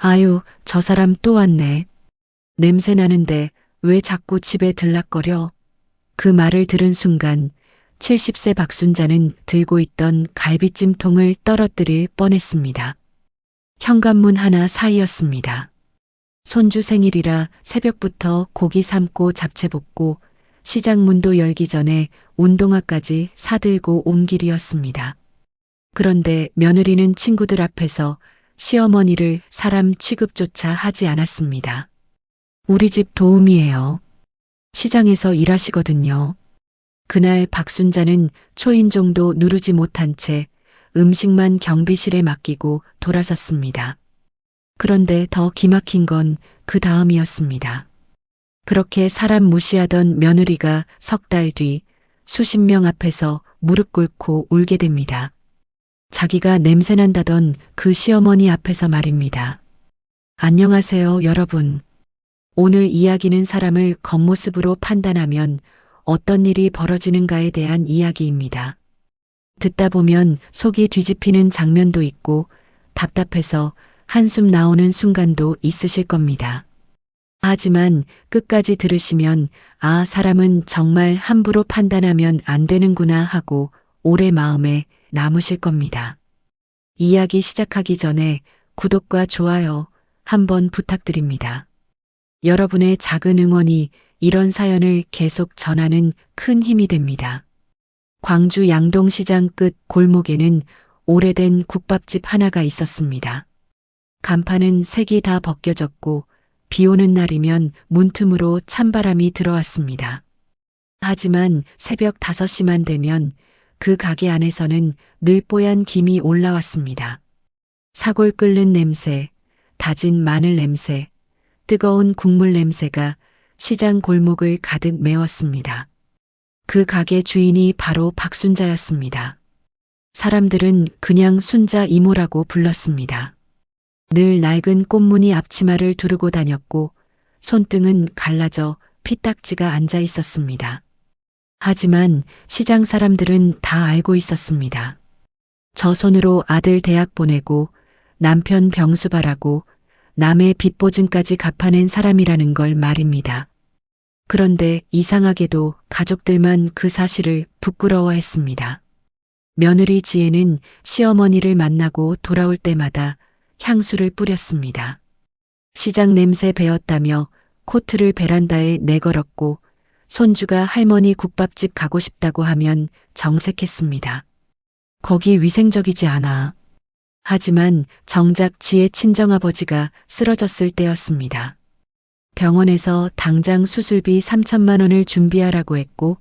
아유, 저 사람 또 왔네. 냄새 나는데 왜 자꾸 집에 들락거려? 그 말을 들은 순간 70세 박순자는 들고 있던 갈비찜통을 떨어뜨릴 뻔했습니다. 현관문 하나 사이였습니다. 손주 생일이라 새벽부터 고기 삶고 잡채 볶고 시장 문도 열기 전에 운동화까지 사들고 온 길이었습니다. 그런데 며느리는 친구들 앞에서 시어머니를 사람 취급조차 하지 않았습니다. 우리 집 도우미예요. 시장에서 일하시거든요. 그날 박순자는 초인종도 누르지 못한 채 음식만 경비실에 맡기고 돌아섰습니다. 그런데 더 기막힌 건 그 다음이었습니다. 그렇게 사람 무시하던 며느리가 석 달 뒤 수십 명 앞에서 무릎 꿇고 울게 됩니다. 자기가 냄새난다던 그 시어머니 앞에서 말입니다. 안녕하세요, 여러분. 오늘 이야기는 사람을 겉모습으로 판단하면 어떤 일이 벌어지는가에 대한 이야기입니다. 듣다 보면 속이 뒤집히는 장면도 있고 답답해서 한숨 나오는 순간도 있으실 겁니다. 하지만 끝까지 들으시면 아, 사람은 정말 함부로 판단하면 안 되는구나 하고 오래 마음에 남으실 겁니다. 이야기 시작하기 전에 구독과 좋아요 한번 부탁드립니다. 여러분의 작은 응원이 이런 사연을 계속 전하는 큰 힘이 됩니다. 광주 양동시장 끝 골목에는 오래된 국밥집 하나가 있었습니다. 간판은 색이 다 벗겨졌고 비 오는 날이면 문틈으로 찬바람이 들어왔습니다. 하지만 새벽 5시만 되면 그 가게 안에서는 늘 뽀얀 김이 올라왔습니다. 사골 끓는 냄새, 다진 마늘 냄새, 뜨거운 국물 냄새가 시장 골목을 가득 메웠습니다. 그 가게 주인이 바로 박순자였습니다. 사람들은 그냥 순자 이모라고 불렀습니다. 늘 낡은 꽃무늬 앞치마를 두르고 다녔고 손등은 갈라져 피딱지가 앉아 있었습니다. 하지만 시장 사람들은 다 알고 있었습니다. 저 손으로 아들 대학 보내고 남편 병수 바라고 남의 빚보증까지 갚아낸 사람이라는 걸 말입니다. 그런데 이상하게도 가족들만 그 사실을 부끄러워했습니다. 며느리 지혜는 시어머니를 만나고 돌아올 때마다 향수를 뿌렸습니다. 시장 냄새 배었다며 코트를 베란다에 내걸었고 손주가 할머니 국밥집 가고 싶다고 하면 정색했습니다. 거기 위생적이지 않아. 하지만 정작 지혜 친정아버지가 쓰러졌을 때였습니다. 병원에서 당장 수술비 3천만 원을 준비하라고 했고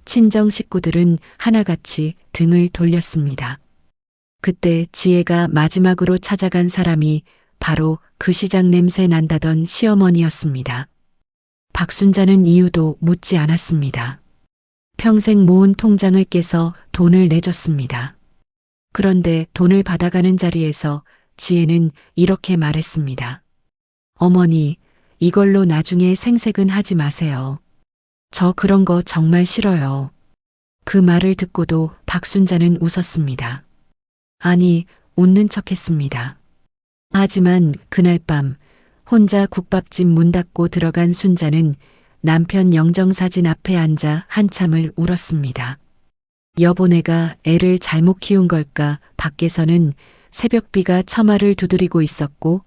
친정 식구들은 하나같이 등을 돌렸습니다. 그때 지혜가 마지막으로 찾아간 사람이 바로 그 시장 냄새 난다던 시어머니였습니다. 박순자는 이유도 묻지 않았습니다. 평생 모은 통장을 깨서 돈을 내줬습니다. 그런데 돈을 받아가는 자리에서 지혜는 이렇게 말했습니다. 어머니, 이걸로 나중에 생색은 하지 마세요. 저 그런 거 정말 싫어요. 그 말을 듣고도 박순자는 웃었습니다. 아니, 웃는 척했습니다. 하지만 그날 밤 혼자 국밥집 문 닫고 들어간 순자는 남편 영정사진 앞에 앉아 한참을 울었습니다. 여보, 내가 애를 잘못 키운 걸까? 밖에서는 새벽비가 처마를 두드리고 있었고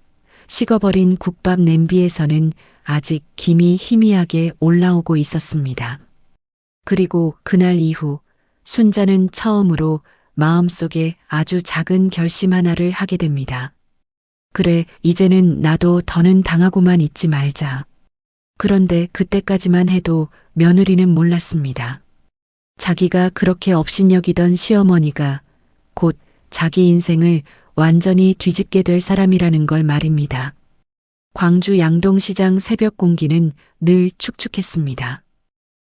식어버린 국밥 냄비에서는 아직 김이 희미하게 올라오고 있었습니다. 그리고 그날 이후 순자는 처음으로 마음속에 아주 작은 결심 하나를 하게 됩니다. 그래, 이제는 나도 더는 당하고만 있지 말자. 그런데 그때까지만 해도 며느리는 몰랐습니다. 자기가 그렇게 업신여기던 시어머니가 곧 자기 인생을 완전히 뒤집게 될 사람이라는 걸 말입니다. 광주 양동시장 새벽 공기는 늘 축축했습니다.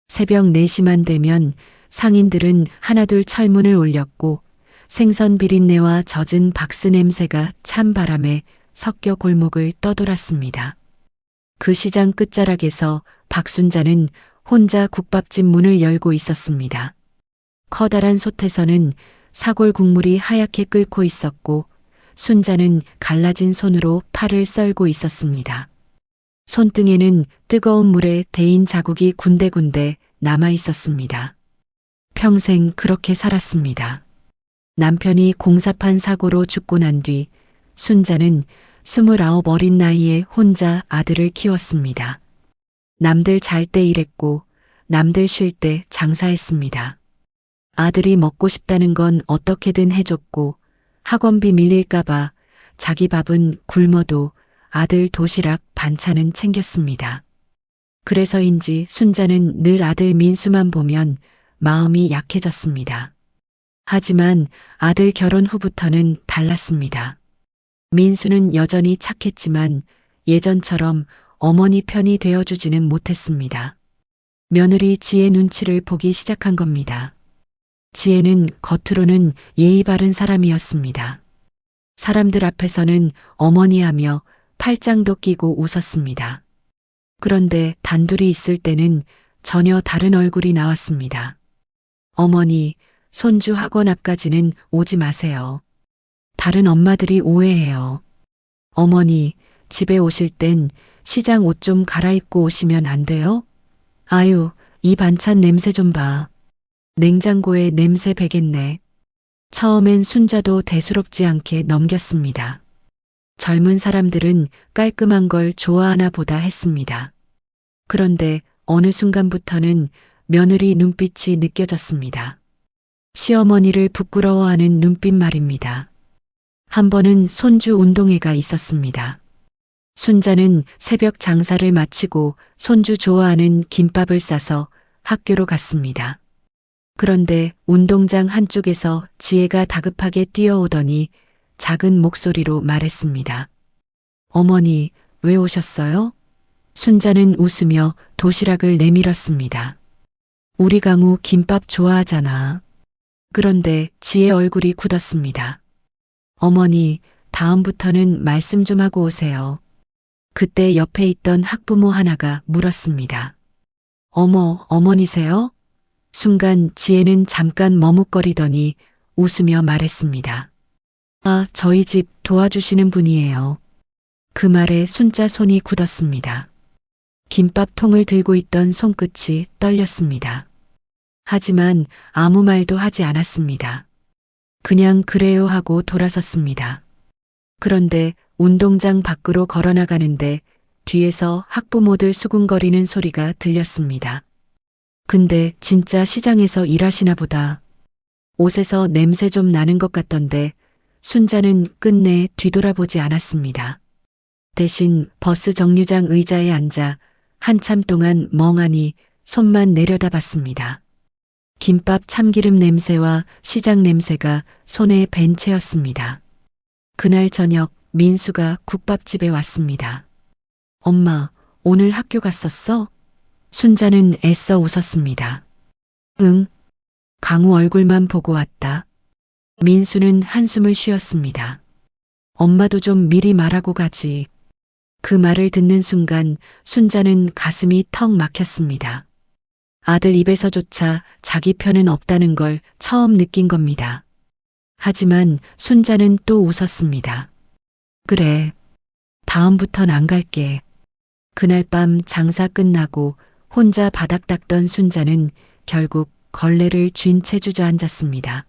새벽 4시만 되면 상인들은 하나둘 철문을 올렸고 생선 비린내와 젖은 박스 냄새가 찬 바람에 섞여 골목을 떠돌았습니다. 그 시장 끝자락에서 박순자는 혼자 국밥집 문을 열고 있었습니다. 커다란 솥에서는 사골 국물이 하얗게 끓고 있었고 순자는 갈라진 손으로 팔을 썰고 있었습니다. 손등에는 뜨거운 물에 데인 자국이 군데군데 남아 있었습니다. 평생 그렇게 살았습니다. 남편이 공사판 사고로 죽고 난 뒤 순자는 29 어린 나이에 혼자 아들을 키웠습니다. 남들 잘 때 일했고 남들 쉴 때 장사했습니다. 아들이 먹고 싶다는 건 어떻게든 해줬고 학원비 밀릴까봐 자기 밥은 굶어도 아들 도시락 반찬은 챙겼습니다. 그래서인지 순자는 늘 아들 민수만 보면 마음이 약해졌습니다. 하지만 아들 결혼 후부터는 달랐습니다. 민수는 여전히 착했지만 예전처럼 어머니 편이 되어주지는 못했습니다. 며느리 지혜 눈치를 보기 시작한 겁니다. 지혜는 겉으로는 예의 바른 사람이었습니다. 사람들 앞에서는 어머니하며 팔짱도 끼고 웃었습니다. 그런데 단둘이 있을 때는 전혀 다른 얼굴이 나왔습니다. 어머니, 손주 학원 앞까지는 오지 마세요. 다른 엄마들이 오해해요. 어머니, 집에 오실 땐 시장 옷 좀 갈아입고 오시면 안 돼요? 아유, 이 반찬 냄새 좀 봐. 냉장고에 냄새 배겠네. 처음엔 순자도 대수롭지 않게 넘겼습니다. 젊은 사람들은 깔끔한 걸 좋아하나 보다 했습니다. 그런데 어느 순간부터는 며느리 눈빛이 느껴졌습니다. 시어머니를 부끄러워하는 눈빛 말입니다. 한 번은 손주 운동회가 있었습니다. 순자는 새벽 장사를 마치고 손주 좋아하는 김밥을 싸서 학교로 갔습니다. 그런데 운동장 한쪽에서 지혜가 다급하게 뛰어오더니 작은 목소리로 말했습니다. 어머니, 왜 오셨어요? 순자는 웃으며 도시락을 내밀었습니다. 우리 강우 김밥 좋아하잖아. 그런데 지혜 얼굴이 굳었습니다. 어머니, 다음부터는 말씀 좀 하고 오세요. 그때 옆에 있던 학부모 하나가 물었습니다. 어머, 어머니세요? 순간 지혜는 잠깐 머뭇거리더니 웃으며 말했습니다. 아, 저희 집 도와주시는 분이에요. 그 말에 순자 손이 굳었습니다. 김밥통을 들고 있던 손끝이 떨렸습니다. 하지만 아무 말도 하지 않았습니다. 그냥 그래요 하고 돌아섰습니다. 그런데 운동장 밖으로 걸어나가는데 뒤에서 학부모들 수군거리는 소리가 들렸습니다. 근데 진짜 시장에서 일하시나 보다. 옷에서 냄새 좀 나는 것 같던데 순자는 끝내 뒤돌아보지 않았습니다. 대신 버스 정류장 의자에 앉아 한참 동안 멍하니 손만 내려다봤습니다. 김밥 참기름 냄새와 시장 냄새가 손에 밴 채였습니다. 그날 저녁 민수가 국밥집에 왔습니다. 엄마, 오늘 학교 갔었어? 순자는 애써 웃었습니다. 응. 강우 얼굴만 보고 왔다. 민수는 한숨을 쉬었습니다. 엄마도 좀 미리 말하고 가지. 그 말을 듣는 순간 순자는 가슴이 턱 막혔습니다. 아들 입에서조차 자기 편은 없다는 걸 처음 느낀 겁니다. 하지만 순자는 또 웃었습니다. 그래. 다음부턴 안 갈게. 그날 밤 장사 끝나고 혼자 바닥 닦던 순자는 결국 걸레를 쥔 채 주저앉았습니다.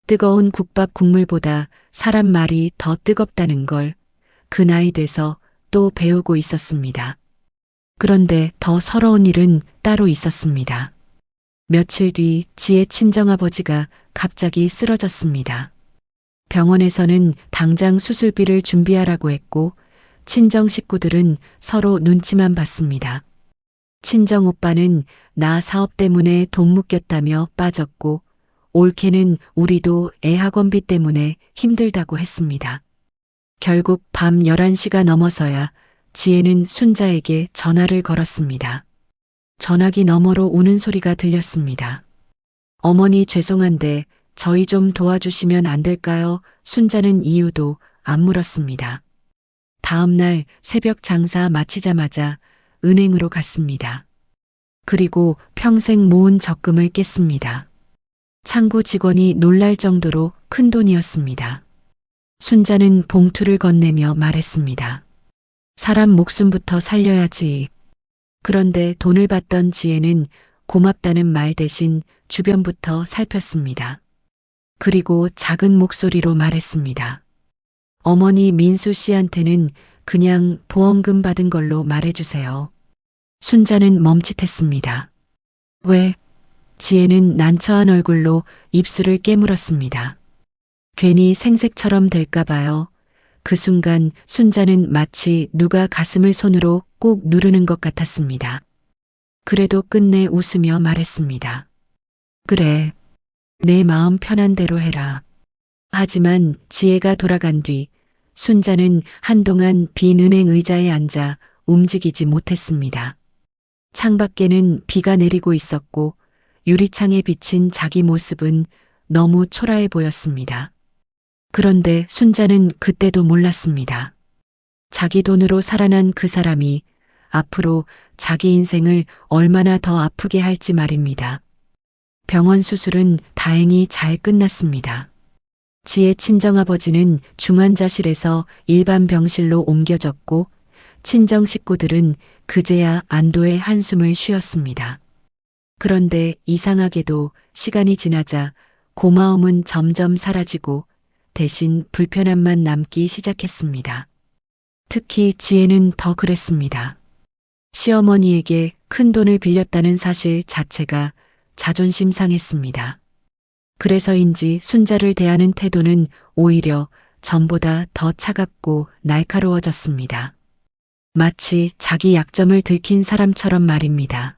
뜨거운 국밥 국물보다 사람 말이 더 뜨겁다는 걸 그 나이 돼서 또 배우고 있었습니다. 그런데 더 서러운 일은 따로 있었습니다. 며칠 뒤 지혜 친정아버지가 갑자기 쓰러졌습니다. 병원에서는 당장 수술비를 준비하라고 했고 친정 식구들은 서로 눈치만 봤습니다. 친정 오빠는 나 사업 때문에 돈 묶였다며 빠졌고 올케는 우리도 애 학원비 때문에 힘들다고 했습니다. 결국 밤 11시가 넘어서야 지혜는 순자에게 전화를 걸었습니다. 전화기 너머로 우는 소리가 들렸습니다. 어머니 죄송한데 저희 좀 도와주시면 안 될까요? 순자는 이유도 안 물었습니다. 다음 날 새벽 장사 마치자마자 은행으로 갔습니다. 그리고 평생 모은 적금을 깼습니다. 창구 직원이 놀랄 정도로 큰 돈이었습니다. 순자는 봉투를 건네며 말했습니다. 사람 목숨부터 살려야지. 그런데 돈을 받던 지혜는 고맙다는 말 대신 주변부터 살폈습니다. 그리고 작은 목소리로 말했습니다. 어머니 민수 씨한테는 그냥 보험금 받은 걸로 말해주세요. 순자는 멈칫했습니다. 왜? 지혜는 난처한 얼굴로 입술을 깨물었습니다. 괜히 생색처럼 될까봐요. 그 순간 순자는 마치 누가 가슴을 손으로 꾹 누르는 것 같았습니다. 그래도 끝내 웃으며 말했습니다. 그래, 내 마음 편한 대로 해라. 하지만 지혜가 돌아간 뒤 순자는 한동안 빈 은행 의자에 앉아 움직이지 못했습니다. 창밖에는 비가 내리고 있었고 유리창에 비친 자기 모습은 너무 초라해 보였습니다. 그런데 순자는 그때도 몰랐습니다. 자기 돈으로 살아난 그 사람이 앞으로 자기 인생을 얼마나 더 아프게 할지 말입니다. 병원 수술은 다행히 잘 끝났습니다. 지혜 친정아버지는 중환자실에서 일반 병실로 옮겨졌고 친정 식구들은 그제야 안도의 한숨을 쉬었습니다. 그런데 이상하게도 시간이 지나자 고마움은 점점 사라지고 대신 불편함만 남기 시작했습니다. 특히 지혜는 더 그랬습니다. 시어머니에게 큰 돈을 빌렸다는 사실 자체가 자존심 상했습니다. 그래서인지 순자를 대하는 태도는 오히려 전보다 더 차갑고 날카로워졌습니다. 마치 자기 약점을 들킨 사람처럼 말입니다.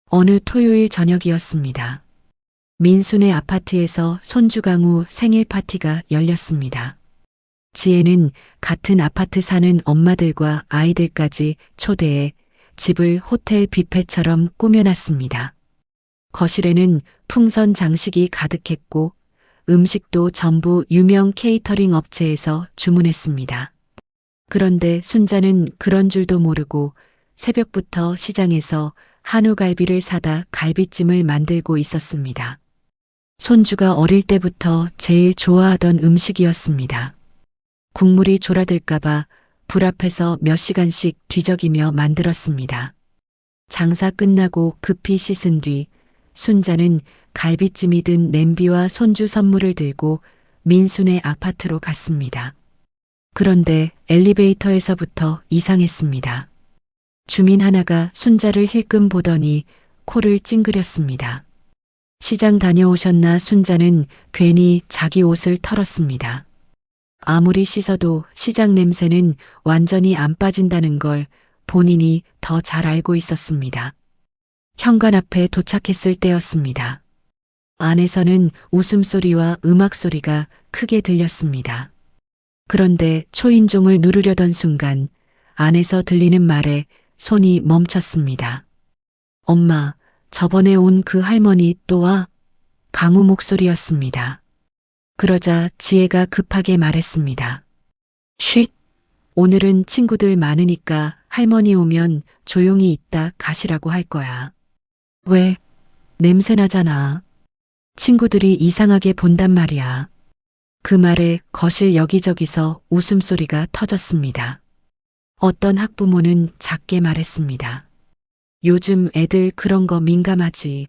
어느 토요일 저녁이었습니다. 민순의 아파트에서 손주 강우 생일 파티가 열렸습니다. 지혜는 같은 아파트 사는 엄마들과 아이들까지 초대해 집을 호텔 뷔페처럼 꾸며놨습니다. 거실에는 풍선 장식이 가득했고 음식도 전부 유명 케이터링 업체에서 주문했습니다. 그런데 순자는 그런 줄도 모르고 새벽부터 시장에서 한우갈비를 사다 갈비찜을 만들고 있었습니다. 손주가 어릴 때부터 제일 좋아하던 음식이었습니다. 국물이 졸아들까봐 불 앞에서 몇 시간씩 뒤적이며 만들었습니다. 장사 끝나고 급히 씻은 뒤 순자는 갈비찜이 든 냄비와 손주 선물을 들고 민순의 아파트로 갔습니다. 그런데 엘리베이터에서부터 이상했습니다. 주민 하나가 순자를 힐끔 보더니 코를 찡그렸습니다. 시장 다녀오셨나 순자는 괜히 자기 옷을 털었습니다. 아무리 씻어도 시장 냄새는 완전히 안 빠진다는 걸 본인이 더 잘 알고 있었습니다. 현관 앞에 도착했을 때였습니다. 안에서는 웃음소리와 음악소리가 크게 들렸습니다. 그런데 초인종을 누르려던 순간 안에서 들리는 말에 손이 멈췄습니다. 엄마, 저번에 온 그 할머니 또 와? 강우 목소리였습니다. 그러자 지혜가 급하게 말했습니다. 쉿! 오늘은 친구들 많으니까 할머니 오면 조용히 있다 가시라고 할 거야. 왜? 냄새 나잖아. 친구들이 이상하게 본단 말이야. 그 말에 거실 여기저기서 웃음소리가 터졌습니다. 어떤 학부모는 작게 말했습니다. 요즘 애들 그런 거 민감하지.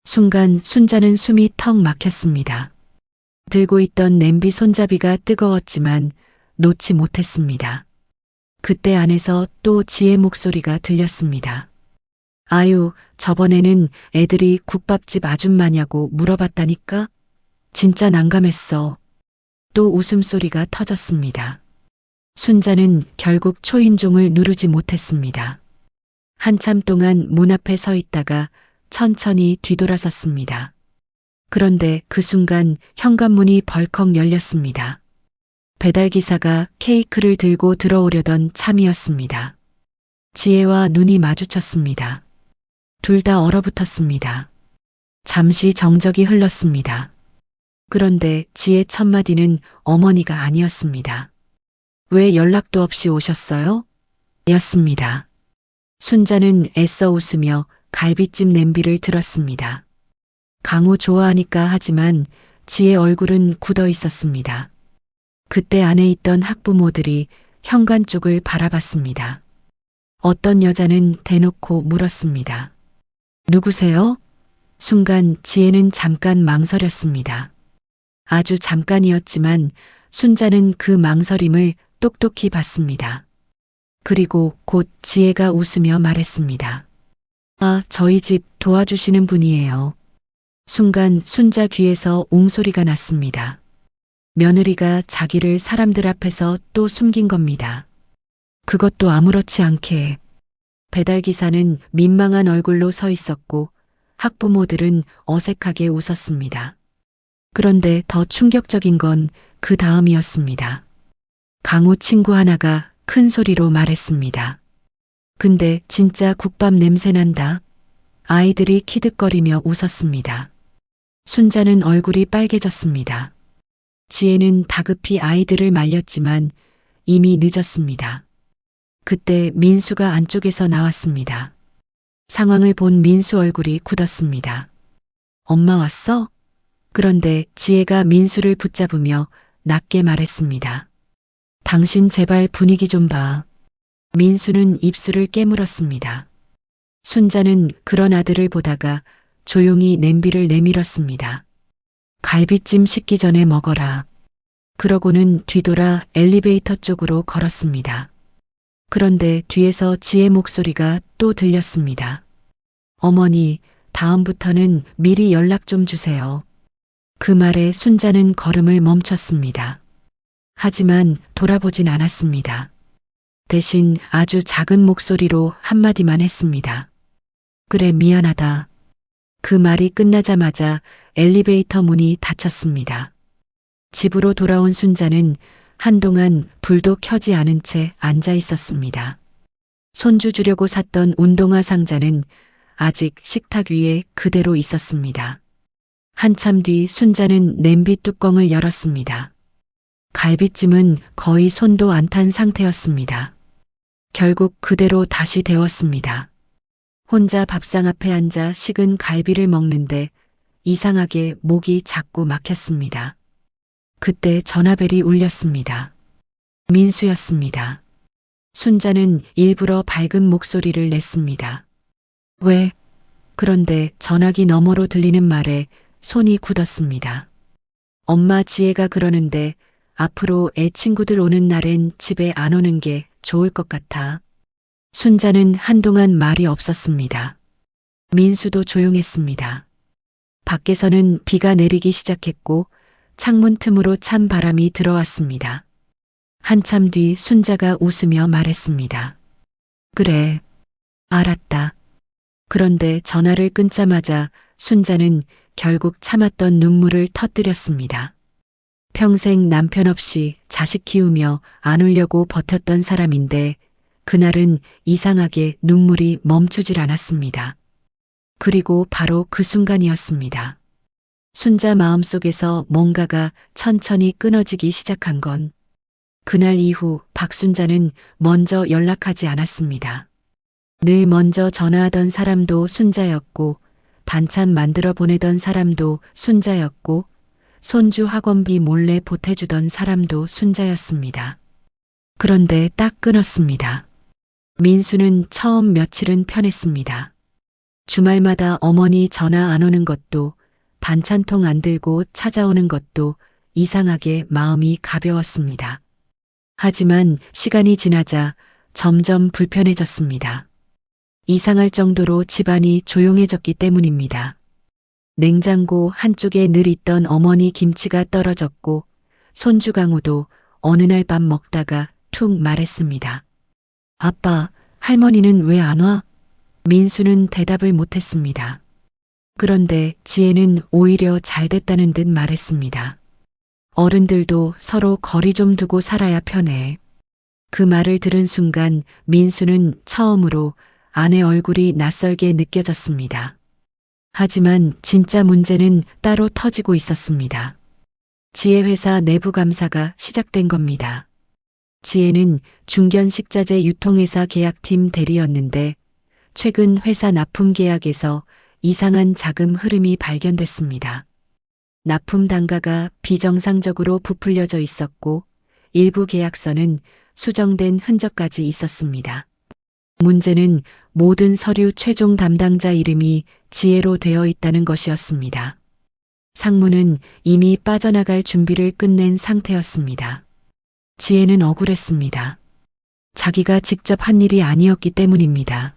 순간 순자는 숨이 턱 막혔습니다. 들고 있던 냄비 손잡이가 뜨거웠지만 놓지 못했습니다. 그때 안에서 또 지혜 목소리가 들렸습니다. 아유, 저번에는 애들이 국밥집 아줌마냐고 물어봤다니까? 진짜 난감했어. 또 웃음소리가 터졌습니다. 순자는 결국 초인종을 누르지 못했습니다. 한참 동안 문 앞에 서 있다가 천천히 뒤돌아섰습니다. 그런데 그 순간 현관문이 벌컥 열렸습니다. 배달기사가 케이크를 들고 들어오려던 참이었습니다. 지혜와 눈이 마주쳤습니다. 둘 다 얼어붙었습니다. 잠시 정적이 흘렀습니다. 그런데 지혜 첫마디는 어머니가 아니었습니다. 왜 연락도 없이 오셨어요? 였습니다. 순자는 애써 웃으며 갈비찜 냄비를 들었습니다. 강우 좋아하니까 하지만 지혜 얼굴은 굳어 있었습니다. 그때 안에 있던 학부모들이 현관 쪽을 바라봤습니다. 어떤 여자는 대놓고 물었습니다. 누구세요? 순간 지혜는 잠깐 망설였습니다. 아주 잠깐이었지만 순자는 그 망설임을 똑똑히 봤습니다. 그리고 곧 지혜가 웃으며 말했습니다. 아, 저희 집 도와주시는 분이에요. 순간 순자 귀에서 웅소리가 났습니다. 며느리가 자기를 사람들 앞에서 또 숨긴 겁니다. 그것도 아무렇지 않게. 배달기사는 민망한 얼굴로 서 있었고 학부모들은 어색하게 웃었습니다. 그런데 더 충격적인 건 그 다음이었습니다. 강우 친구 하나가 큰 소리로 말했습니다. 근데 진짜 국밥 냄새 난다. 아이들이 키득거리며 웃었습니다. 순자는 얼굴이 빨개졌습니다. 지혜는 다급히 아이들을 말렸지만 이미 늦었습니다. 그때 민수가 안쪽에서 나왔습니다. 상황을 본 민수 얼굴이 굳었습니다. 엄마 왔어? 그런데 지혜가 민수를 붙잡으며 낮게 말했습니다. 당신 제발 분위기 좀 봐. 민수는 입술을 깨물었습니다. 순자는 그런 아들을 보다가 조용히 냄비를 내밀었습니다. 갈비찜 식기 전에 먹어라. 그러고는 뒤돌아 엘리베이터 쪽으로 걸었습니다. 그런데 뒤에서 지혜 목소리가 또 들렸습니다. 어머니, 다음부터는 미리 연락 좀 주세요. 그 말에 순자는 걸음을 멈췄습니다. 하지만 돌아보진 않았습니다. 대신 아주 작은 목소리로 한마디만 했습니다. 그래, 미안하다. 그 말이 끝나자마자 엘리베이터 문이 닫혔습니다. 집으로 돌아온 순자는 한동안 불도 켜지 않은 채 앉아 있었습니다. 손주 주려고 샀던 운동화 상자는 아직 식탁 위에 그대로 있었습니다. 한참 뒤 순자는 냄비 뚜껑을 열었습니다. 갈비찜은 거의 손도 안 탄 상태였습니다. 결국 그대로 다시 데웠습니다. 혼자 밥상 앞에 앉아 식은 갈비를 먹는데 이상하게 목이 자꾸 막혔습니다. 그때 전화벨이 울렸습니다. 민수였습니다. 순자는 일부러 밝은 목소리를 냈습니다. 왜? 그런데 전화기 너머로 들리는 말에 손이 굳었습니다. 엄마, 지혜가 그러는데 앞으로 애 친구들 오는 날엔 집에 안 오는 게 좋을 것 같아. 순자는 한동안 말이 없었습니다. 민수도 조용했습니다. 밖에서는 비가 내리기 시작했고 창문 틈으로 찬 바람이 들어왔습니다. 한참 뒤 순자가 웃으며 말했습니다. 그래, 알았다. 그런데 전화를 끊자마자 순자는 결국 참았던 눈물을 터뜨렸습니다. 평생 남편 없이 자식 키우며 안 울려고 버텼던 사람인데 그날은 이상하게 눈물이 멈추질 않았습니다. 그리고 바로 그 순간이었습니다. 순자 마음속에서 뭔가가 천천히 끊어지기 시작한 건 그날 이후 박순자는 먼저 연락하지 않았습니다. 늘 먼저 전화하던 사람도 순자였고 반찬 만들어 보내던 사람도 순자였고 손주 학원비 몰래 보태주던 사람도 순자였습니다. 그런데 딱 끊었습니다. 민수는 처음 며칠은 편했습니다. 주말마다 어머니 전화 안 오는 것도 반찬통 안 들고 찾아오는 것도 이상하게 마음이 가벼웠습니다. 하지만 시간이 지나자 점점 불편해졌습니다. 이상할 정도로 집안이 조용해졌기 때문입니다. 냉장고 한쪽에 늘 있던 어머니 김치가 떨어졌고 손주 강우도 어느 날 밥 먹다가 툭 말했습니다. 아빠, 할머니는 왜 안 와? 민수는 대답을 못했습니다. 그런데 지혜는 오히려 잘 됐다는 듯 말했습니다. 어른들도 서로 거리 좀 두고 살아야 편해. 그 말을 들은 순간 민수는 처음으로 아내 얼굴이 낯설게 느껴졌습니다. 하지만 진짜 문제는 따로 터지고 있었습니다. 지혜 회사 내부 감사가 시작된 겁니다. 지혜는 중견식자재 유통회사 계약팀 대리였는데 최근 회사 납품 계약에서 이상한 자금 흐름이 발견됐습니다. 납품 단가가 비정상적으로 부풀려져 있었고 일부 계약서는 수정된 흔적까지 있었습니다. 문제는 모든 서류 최종 담당자 이름이 지혜로 되어 있다는 것이었습니다. 상무는 이미 빠져나갈 준비를 끝낸 상태였습니다. 지혜는 억울했습니다. 자기가 직접 한 일이 아니었기 때문입니다.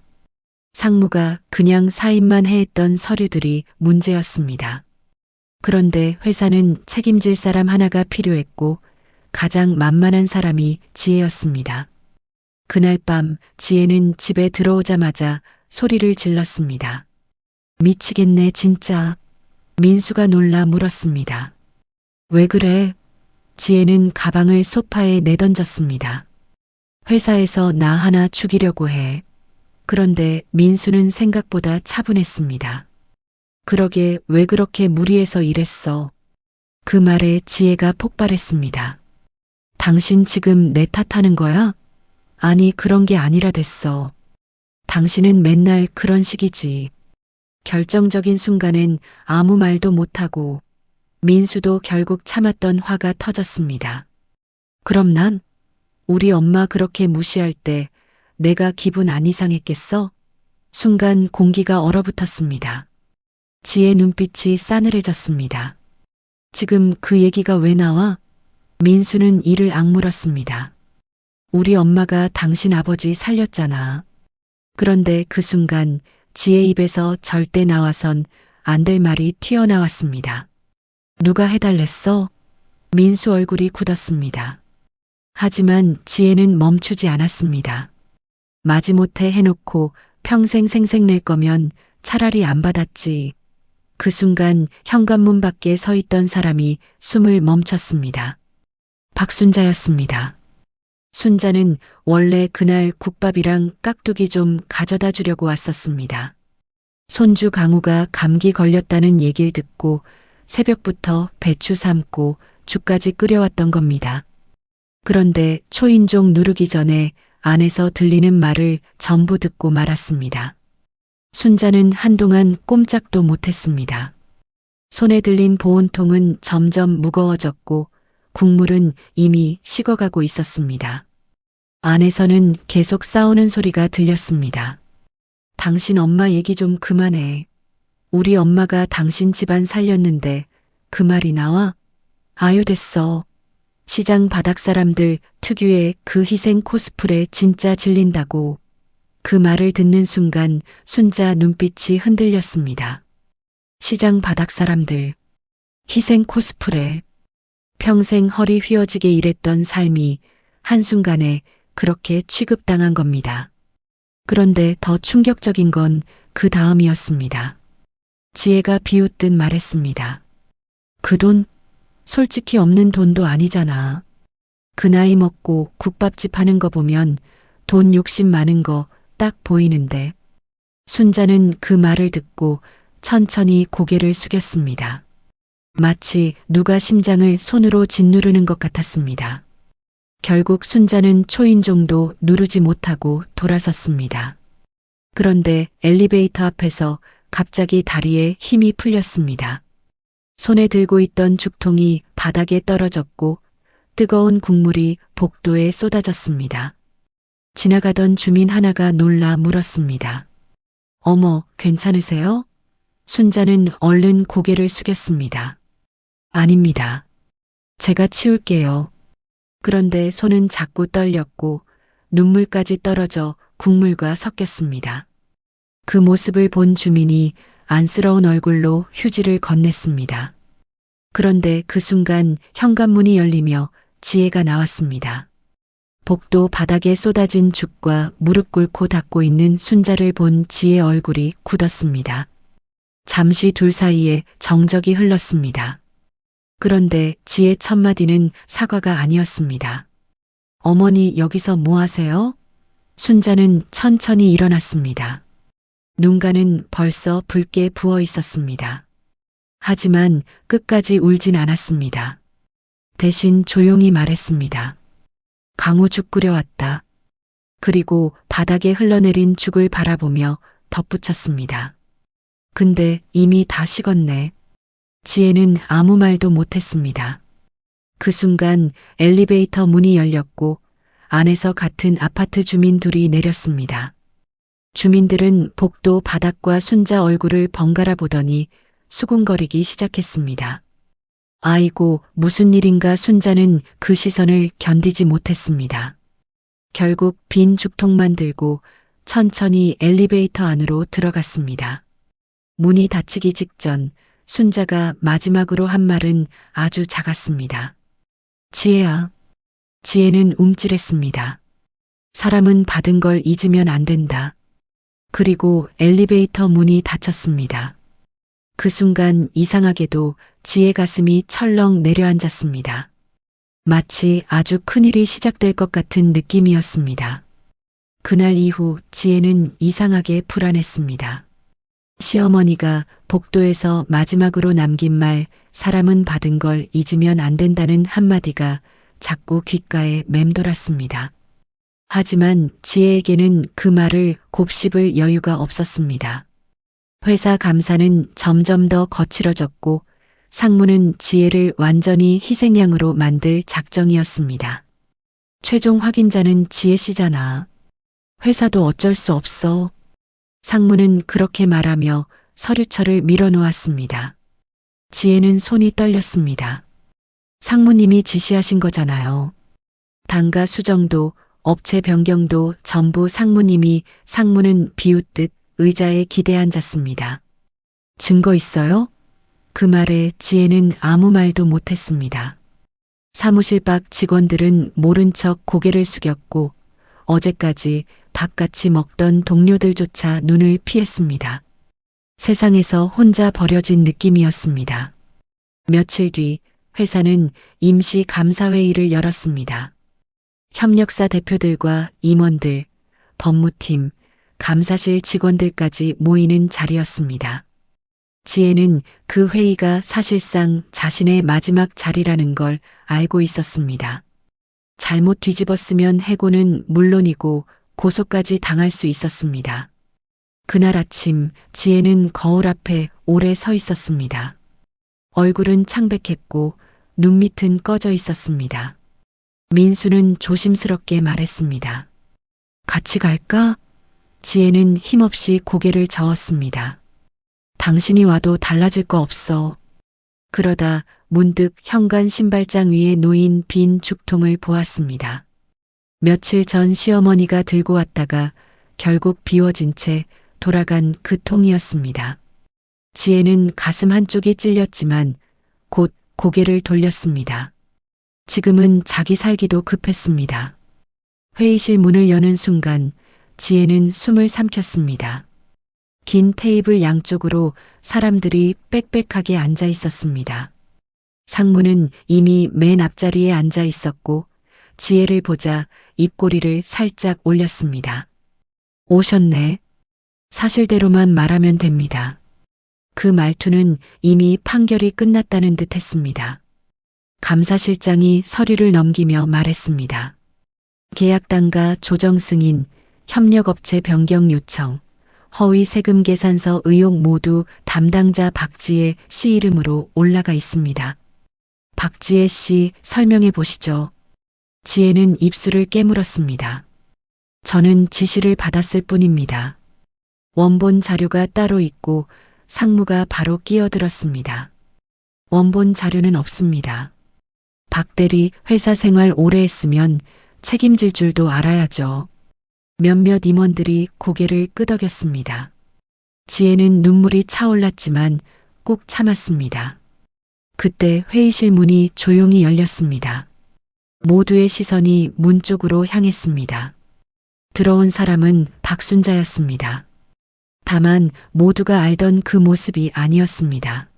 상무가 그냥 사인만 해했던 서류들이 문제였습니다. 그런데 회사는 책임질 사람 하나가 필요했고 가장 만만한 사람이 지혜였습니다. 그날 밤 지혜는 집에 들어오자마자 소리를 질렀습니다. 미치겠네 진짜. 민수가 놀라 물었습니다. 왜 그래? 지혜는 가방을 소파에 내던졌습니다. 회사에서 나 하나 죽이려고 해. 그런데 민수는 생각보다 차분했습니다. 그러게 왜 그렇게 무리해서 일했어? 그 말에 지혜가 폭발했습니다. 당신 지금 내 탓하는 거야? 아니 그런 게 아니라 됐어. 당신은 맨날 그런 식이지. 결정적인 순간엔 아무 말도 못하고 민수도 결국 참았던 화가 터졌습니다. 그럼 난 우리 엄마 그렇게 무시할 때 내가 기분 안 이상했겠어? 순간 공기가 얼어붙었습니다. 지혜 눈빛이 싸늘해졌습니다. 지금 그 얘기가 왜 나와? 민수는 이를 악물었습니다. 우리 엄마가 당신 아버지 살렸잖아. 그런데 그 순간 지혜 입에서 절대 나와선 안 될 말이 튀어나왔습니다. 누가 해달랬어? 민수 얼굴이 굳었습니다. 하지만 지혜는 멈추지 않았습니다. 마지못해 해놓고 평생 생색낼 거면 차라리 안 받았지. 그 순간 현관문 밖에 서 있던 사람이 숨을 멈췄습니다. 박순자였습니다. 순자는 원래 그날 국밥이랑 깍두기 좀 가져다 주려고 왔었습니다. 손주 강우가 감기 걸렸다는 얘기를 듣고 새벽부터 배추 삶고 죽까지 끓여왔던 겁니다. 그런데 초인종 누르기 전에 안에서 들리는 말을 전부 듣고 말았습니다. 순자는 한동안 꼼짝도 못했습니다. 손에 들린 보온통은 점점 무거워졌고 국물은 이미 식어가고 있었습니다. 안에서는 계속 싸우는 소리가 들렸습니다. 당신 엄마 얘기 좀 그만해. 우리 엄마가 당신 집안 살렸는데 그 말이 나와? 아유 됐어. 시장 바닥 사람들 특유의 그 희생 코스프레 진짜 질린다고. 그 말을 듣는 순간 순자 눈빛이 흔들렸습니다. 시장 바닥 사람들. 희생 코스프레. 평생 허리 휘어지게 일했던 삶이 한순간에 그렇게 취급당한 겁니다. 그런데 더 충격적인 건 그 다음이었습니다. 지혜가 비웃듯 말했습니다. 그 돈? 솔직히 없는 돈도 아니잖아. 그 나이 먹고 국밥집 하는 거 보면 돈 욕심 많은 거 딱 보이는데. 순자는 그 말을 듣고 천천히 고개를 숙였습니다. 마치 누가 심장을 손으로 짓누르는 것 같았습니다. 결국 순자는 초인종도 누르지 못하고 돌아섰습니다. 그런데 엘리베이터 앞에서 갑자기 다리에 힘이 풀렸습니다. 손에 들고 있던 죽통이 바닥에 떨어졌고 뜨거운 국물이 복도에 쏟아졌습니다. 지나가던 주민 하나가 놀라 물었습니다. 어머, 괜찮으세요? 순자는 얼른 고개를 숙였습니다. 아닙니다. 제가 치울게요. 그런데 손은 자꾸 떨렸고 눈물까지 떨어져 국물과 섞였습니다. 그 모습을 본 주민이 안쓰러운 얼굴로 휴지를 건넸습니다. 그런데 그 순간 현관문이 열리며 지혜가 나왔습니다. 복도 바닥에 쏟아진 죽과 무릎 꿇고 닦고 있는 순자를 본 지혜 얼굴이 굳었습니다. 잠시 둘 사이에 정적이 흘렀습니다. 그런데 지혜 첫마디는 사과가 아니었습니다. 어머니 여기서 뭐 하세요? 순자는 천천히 일어났습니다. 눈가는 벌써 붉게 부어 있었습니다. 하지만 끝까지 울진 않았습니다. 대신 조용히 말했습니다. 강우 죽 끓여왔다. 그리고 바닥에 흘러내린 죽을 바라보며 덧붙였습니다. 근데 이미 다 식었네. 지혜는 아무 말도 못했습니다. 그 순간 엘리베이터 문이 열렸고 안에서 같은 아파트 주민 둘이 내렸습니다. 주민들은 복도 바닥과 순자 얼굴을 번갈아 보더니 수군거리기 시작했습니다. 아이고, 무슨 일인가 순자는 그 시선을 견디지 못했습니다. 결국 빈 죽통만 들고 천천히 엘리베이터 안으로 들어갔습니다. 문이 닫히기 직전 순자가 마지막으로 한 말은 아주 작았습니다. 지혜야. 지혜는 움찔했습니다. 사람은 받은 걸 잊으면 안 된다. 그리고 엘리베이터 문이 닫혔습니다. 그 순간 이상하게도 지혜 가슴이 철렁 내려앉았습니다. 마치 아주 큰일이 시작될 것 같은 느낌이었습니다. 그날 이후 지혜는 이상하게 불안했습니다. 시어머니가 복도에서 마지막으로 남긴 말, 사람은 받은 걸 잊으면 안 된다는 한마디가 자꾸 귓가에 맴돌았습니다. 하지만 지혜에게는 그 말을 곱씹을 여유가 없었습니다. 회사 감사는 점점 더 거칠어졌고 상무는 지혜를 완전히 희생양으로 만들 작정이었습니다. 최종 확인자는 지혜 씨잖아. 회사도 어쩔 수 없어. 상무는 그렇게 말하며 서류철을 밀어놓았습니다. 지혜는 손이 떨렸습니다. 상무님이 지시하신 거잖아요. 단가 수정도, 업체 변경도 전부 상무는 비웃듯 의자에 기대 앉았습니다. 증거 있어요? 그 말에 지혜는 아무 말도 못했습니다. 사무실 밖 직원들은 모른 척 고개를 숙였고 어제까지 밥같이 먹던 동료들조차 눈을 피했습니다. 세상에서 혼자 버려진 느낌이었습니다. 며칠 뒤 회사는 임시 감사회의를 열었습니다. 협력사 대표들과 임원들, 법무팀, 감사실 직원들까지 모이는 자리였습니다. 지혜는 그 회의가 사실상 자신의 마지막 자리라는 걸 알고 있었습니다. 잘못 뒤집었으면 해고는 물론이고 고소까지 당할 수 있었습니다. 그날 아침 지혜는 거울 앞에 오래 서 있었습니다. 얼굴은 창백했고 눈밑은 꺼져 있었습니다. 민수는 조심스럽게 말했습니다. 같이 갈까? 지혜는 힘없이 고개를 저었습니다. 당신이 와도 달라질 거 없어. 그러다 문득 현관 신발장 위에 놓인 빈 죽통을 보았습니다. 며칠 전 시어머니가 들고 왔다가 결국 비워진 채 돌아간 그 통이었습니다. 지혜는 가슴 한쪽이 찔렸지만 곧 고개를 돌렸습니다. 지금은 자기 살기도 급했습니다. 회의실 문을 여는 순간 지혜는 숨을 삼켰습니다. 긴 테이블 양쪽으로 사람들이 빽빽하게 앉아 있었습니다. 상무는 이미 맨 앞자리에 앉아 있었고 지혜를 보자 입꼬리를 살짝 올렸습니다. 오셨네. 사실대로만 말하면 됩니다. 그 말투는 이미 판결이 끝났다는 듯 했습니다. 감사실장이 서류를 넘기며 말했습니다. 계약단가 조정 승인, 협력업체 변경 요청, 허위 세금 계산서 의혹 모두 담당자 박지혜 씨 이름으로 올라가 있습니다. 박지혜 씨 설명해 보시죠. 지혜는 입술을 깨물었습니다. 저는 지시를 받았을 뿐입니다. 원본 자료가 따로 있고 상무가 바로 끼어들었습니다. 원본 자료는 없습니다. 박 대리 회사 생활 오래 했으면 책임질 줄도 알아야죠. 몇몇 임원들이 고개를 끄덕였습니다. 지혜는 눈물이 차올랐지만 꾹 참았습니다. 그때 회의실 문이 조용히 열렸습니다. 모두의 시선이 문 쪽으로 향했습니다. 들어온 사람은 박순자였습니다. 다만 모두가 알던 그 모습이 아니었습니다.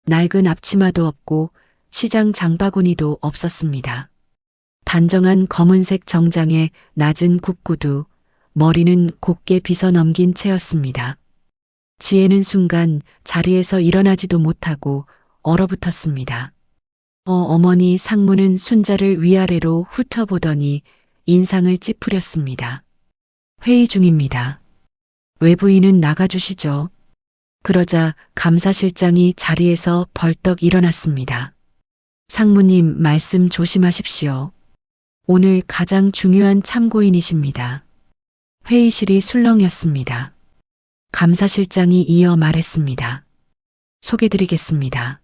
낡은 앞치마도 없고 시장 장바구니도 없었습니다. 단정한 검은색 정장에 낮은 굽구두, 머리는 곱게 빗어 넘긴 채였습니다. 지혜는 순간 자리에서 일어나지도 못하고 얼어붙었습니다. 어머니 상무는 순자를 위아래로 훑어보더니 인상을 찌푸렸습니다. 회의 중입니다. 외부인은 나가주시죠. 그러자 감사실장이 자리에서 벌떡 일어났습니다. 상무님 말씀 조심하십시오. 오늘 가장 중요한 참고인이십니다. 회의실이 술렁였습니다. 감사실장이 이어 말했습니다. 소개드리겠습니다.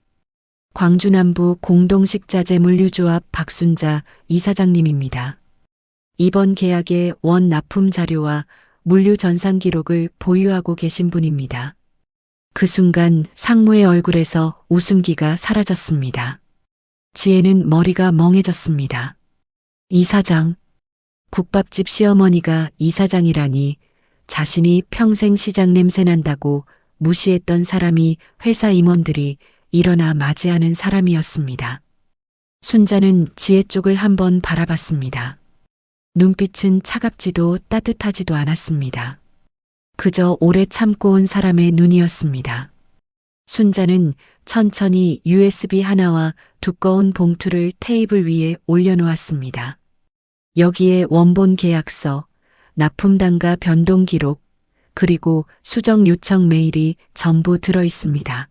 광주남부 공동식자재 물류조합 박순자 이사장님입니다. 이번 계약의 원 납품 자료와 물류 전산 기록을 보유하고 계신 분입니다. 그 순간 상무의 얼굴에서 웃음기가 사라졌습니다. 지혜는 머리가 멍해졌습니다. 이사장, 국밥집 시어머니가 이사장이라니 자신이 평생 시장 냄새 난다고 무시했던 사람이 회사 임원들이 일어나 맞이하는 사람이었습니다. 순자는 지혜 쪽을 한번 바라봤습니다. 눈빛은 차갑지도 따뜻하지도 않았습니다. 그저 오래 참고 온 사람의 눈이었습니다. 순자는 천천히 USB 하나와 두꺼운 봉투를 테이블 위에 올려놓았습니다. 여기에 원본 계약서, 납품단가 변동 기록, 그리고 수정 요청 메일이 전부 들어 있습니다.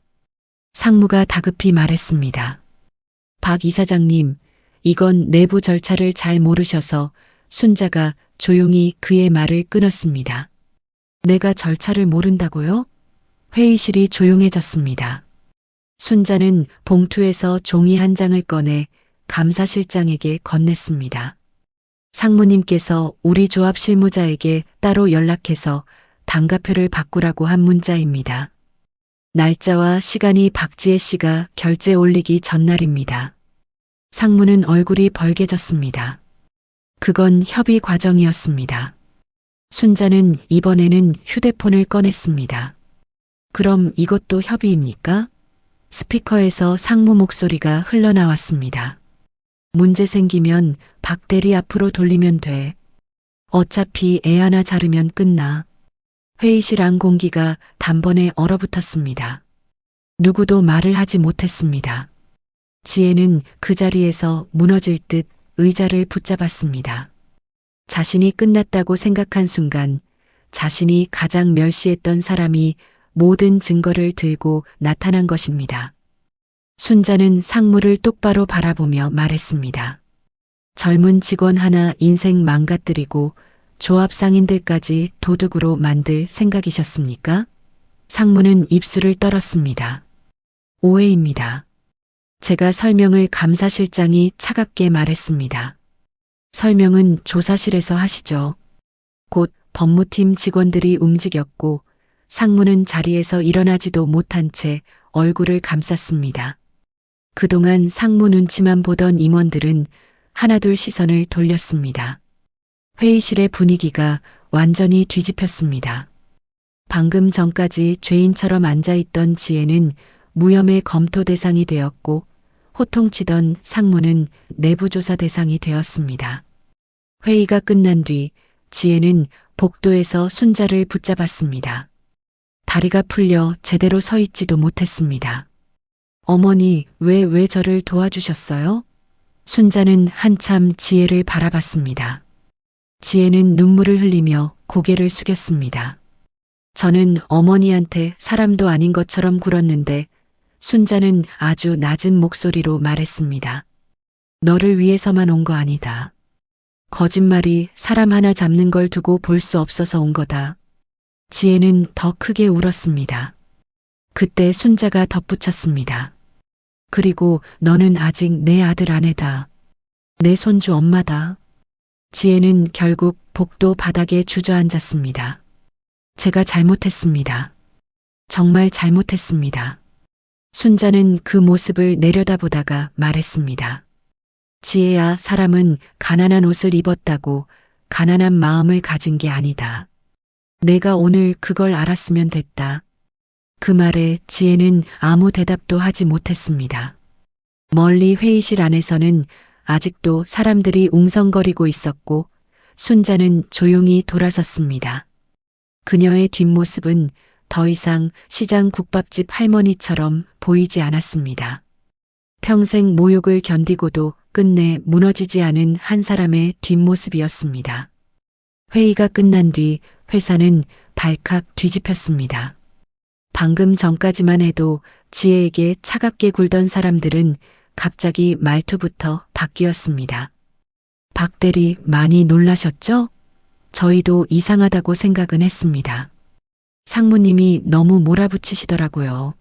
상무가 다급히 말했습니다. 박 이사장님, 이건 내부 절차를 잘 모르셔서. 순자가 조용히 그의 말을 끊었습니다. 내가 절차를 모른다고요? 회의실이 조용해졌습니다. 순자는 봉투에서 종이 한 장을 꺼내 감사실장에게 건넸습니다. 상무님께서 우리 조합 실무자에게 따로 연락해서 단가표를 바꾸라고 한 문자입니다. 날짜와 시간이 박지혜 씨가 결제 올리기 전날입니다. 상무는 얼굴이 벌개졌습니다. 그건 협의 과정이었습니다. 순자는 이번에는 휴대폰을 꺼냈습니다. 그럼 이것도 협의입니까? 스피커에서 상무 목소리가 흘러나왔습니다. 문제 생기면 박 대리 앞으로 돌리면 돼. 어차피 애 하나 자르면 끝나. 회의실 안 공기가 단번에 얼어붙었습니다. 누구도 말을 하지 못했습니다. 지혜는 그 자리에서 무너질 듯 의자를 붙잡았습니다. 자신이 끝났다고 생각한 순간 자신이 가장 멸시했던 사람이 모든 증거를 들고 나타난 것입니다. 순자는 상무를 똑바로 바라보며 말했습니다. 젊은 직원 하나 인생 망가뜨리고 조합 상인들까지 도둑으로 만들 생각이셨습니까? 상무는 입술을 떨었습니다. 오해입니다. 제가 설명을 감사실장이 차갑게 말했습니다. 설명은 조사실에서 하시죠. 곧 법무팀 직원들이 움직였고 상무는 자리에서 일어나지도 못한 채 얼굴을 감쌌습니다. 그동안 상무 눈치만 보던 임원들은 하나둘 시선을 돌렸습니다. 회의실의 분위기가 완전히 뒤집혔습니다. 방금 전까지 죄인처럼 앉아있던 지혜는 무혐의 검토 대상이 되었고 호통치던 상무는 내부조사 대상이 되었습니다. 회의가 끝난 뒤 지혜는 복도에서 순자를 붙잡았습니다. 다리가 풀려 제대로 서 있지도 못했습니다. 어머니, 왜 저를 도와주셨어요? 순자는 한참 지혜를 바라봤습니다. 지혜는 눈물을 흘리며 고개를 숙였습니다. 저는 어머니한테 사람도 아닌 것처럼 굴었는데 순자는 아주 낮은 목소리로 말했습니다. 너를 위해서만 온 거 아니다. 거짓말이 사람 하나 잡는 걸 두고 볼 수 없어서 온 거다. 지혜는 더 크게 울었습니다. 그때 순자가 덧붙였습니다. 그리고 너는 아직 내 아들 아내다. 내 손주 엄마다. 지혜는 결국 복도 바닥에 주저앉았습니다. 제가 잘못했습니다. 정말 잘못했습니다. 순자는 그 모습을 내려다보다가 말했습니다. 지혜야, 사람은 가난한 옷을 입었다고 가난한 마음을 가진 게 아니다. 내가 오늘 그걸 알았으면 됐다. 그 말에 지혜는 아무 대답도 하지 못했습니다. 멀리 회의실 안에서는 아직도 사람들이 웅성거리고 있었고 순자는 조용히 돌아섰습니다. 그녀의 뒷모습은 더 이상 시장 국밥집 할머니처럼 보이지 않았습니다. 평생 모욕을 견디고도 끝내 무너지지 않은 한 사람의 뒷모습이었습니다. 회의가 끝난 뒤 회사는 발칵 뒤집혔습니다. 방금 전까지만 해도 지혜에게 차갑게 굴던 사람들은 갑자기 말투부터 바뀌었습니다. 박 대리 많이 놀라셨죠? 저희도 이상하다고 생각은 했습니다. 상무님이 너무 몰아붙이시더라고요.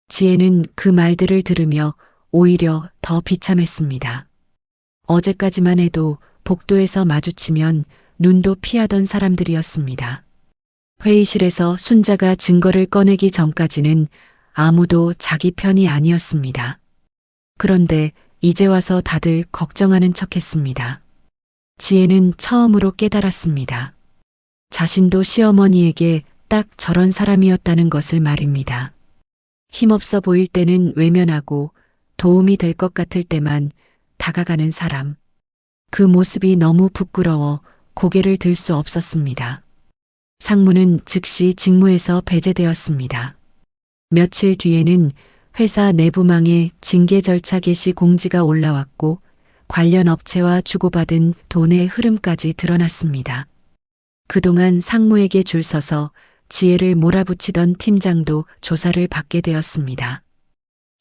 지혜는 그 말들을 들으며 오히려 더 비참했습니다. 어제까지만 해도 복도에서 마주치면 눈도 피하던 사람들이었습니다. 회의실에서 순자가 증거를 꺼내기 전까지는 아무도 자기 편이 아니었습니다. 그런데 이제 와서 다들 걱정하는 척했습니다. 지혜는 처음으로 깨달았습니다. 자신도 시어머니에게 딱 저런 사람이었다는 것을 말입니다. 힘없어 보일 때는 외면하고 도움이 될 것 같을 때만 다가가는 사람. 그 모습이 너무 부끄러워 고개를 들 수 없었습니다. 상무는 즉시 직무에서 배제되었습니다. 며칠 뒤에는 회사 내부망에 징계 절차 개시 공지가 올라왔고 관련 업체와 주고받은 돈의 흐름까지 드러났습니다. 그동안 상무에게 줄 서서 지혜를 몰아붙이던 팀장도 조사를 받게 되었습니다.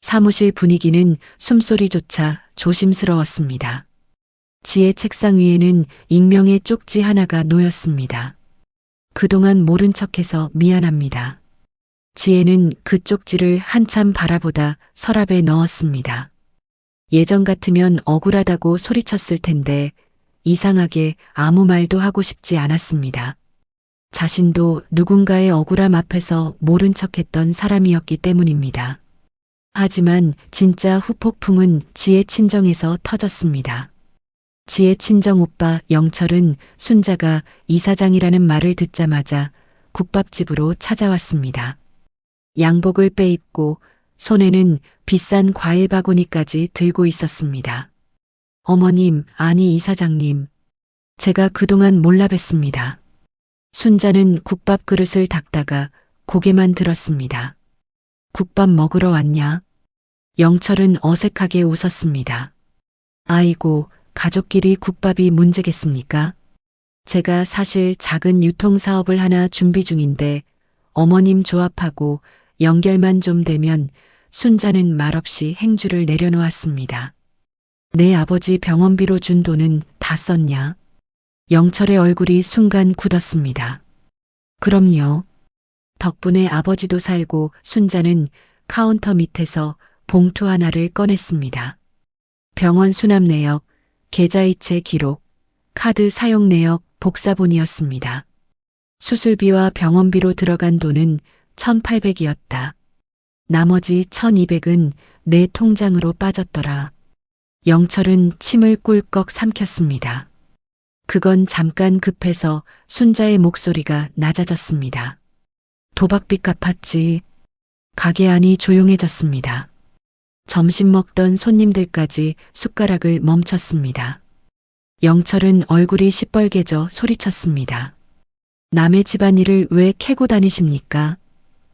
사무실 분위기는 숨소리조차 조심스러웠습니다. 지혜 책상 위에는 익명의 쪽지 하나가 놓였습니다. 그동안 모른 척해서 미안합니다. 지혜는 그 쪽지를 한참 바라보다 서랍에 넣었습니다. 예전 같으면 억울하다고 소리쳤을 텐데 이상하게 아무 말도 하고 싶지 않았습니다. 자신도 누군가의 억울함 앞에서 모른 척했던 사람이었기 때문입니다. 하지만 진짜 후폭풍은 지혜 친정에서 터졌습니다. 지혜 친정 오빠 영철은 순자가 이사장이라는 말을 듣자마자 국밥집으로 찾아왔습니다. 양복을 빼입고 손에는 비싼 과일 바구니까지 들고 있었습니다. 어머님, 아니 이사장님. 제가 그동안 몰라 뵀습니다. 순자는 국밥 그릇을 닦다가 고개만 들었습니다. 국밥 먹으러 왔냐? 영철은 어색하게 웃었습니다. 아이고, 가족끼리 국밥이 문제겠습니까? 제가 사실 작은 유통사업을 하나 준비 중인데 어머님 조합하고 연결만 좀 되면 순자는 말없이 행주를 내려놓았습니다. 내 아버지 병원비로 준 돈은 다 썼냐? 영철의 얼굴이 순간 굳었습니다. 그럼요. 덕분에 아버지도 살고 순자는 카운터 밑에서 봉투 하나를 꺼냈습니다. 병원 수납 내역, 계좌이체 기록, 카드 사용 내역 복사본이었습니다. 수술비와 병원비로 들어간 돈은 1,800이었다. 나머지 1,200은 내 통장으로 빠졌더라. 영철은 침을 꿀꺽 삼켰습니다. 그건 잠깐 급해서 순자의 목소리가 낮아졌습니다. 도박빚 갚았지. 가게 안이 조용해졌습니다. 점심 먹던 손님들까지 숟가락을 멈췄습니다. 영철은 얼굴이 시뻘개져 소리쳤습니다. 남의 집안일을 왜 캐고 다니십니까?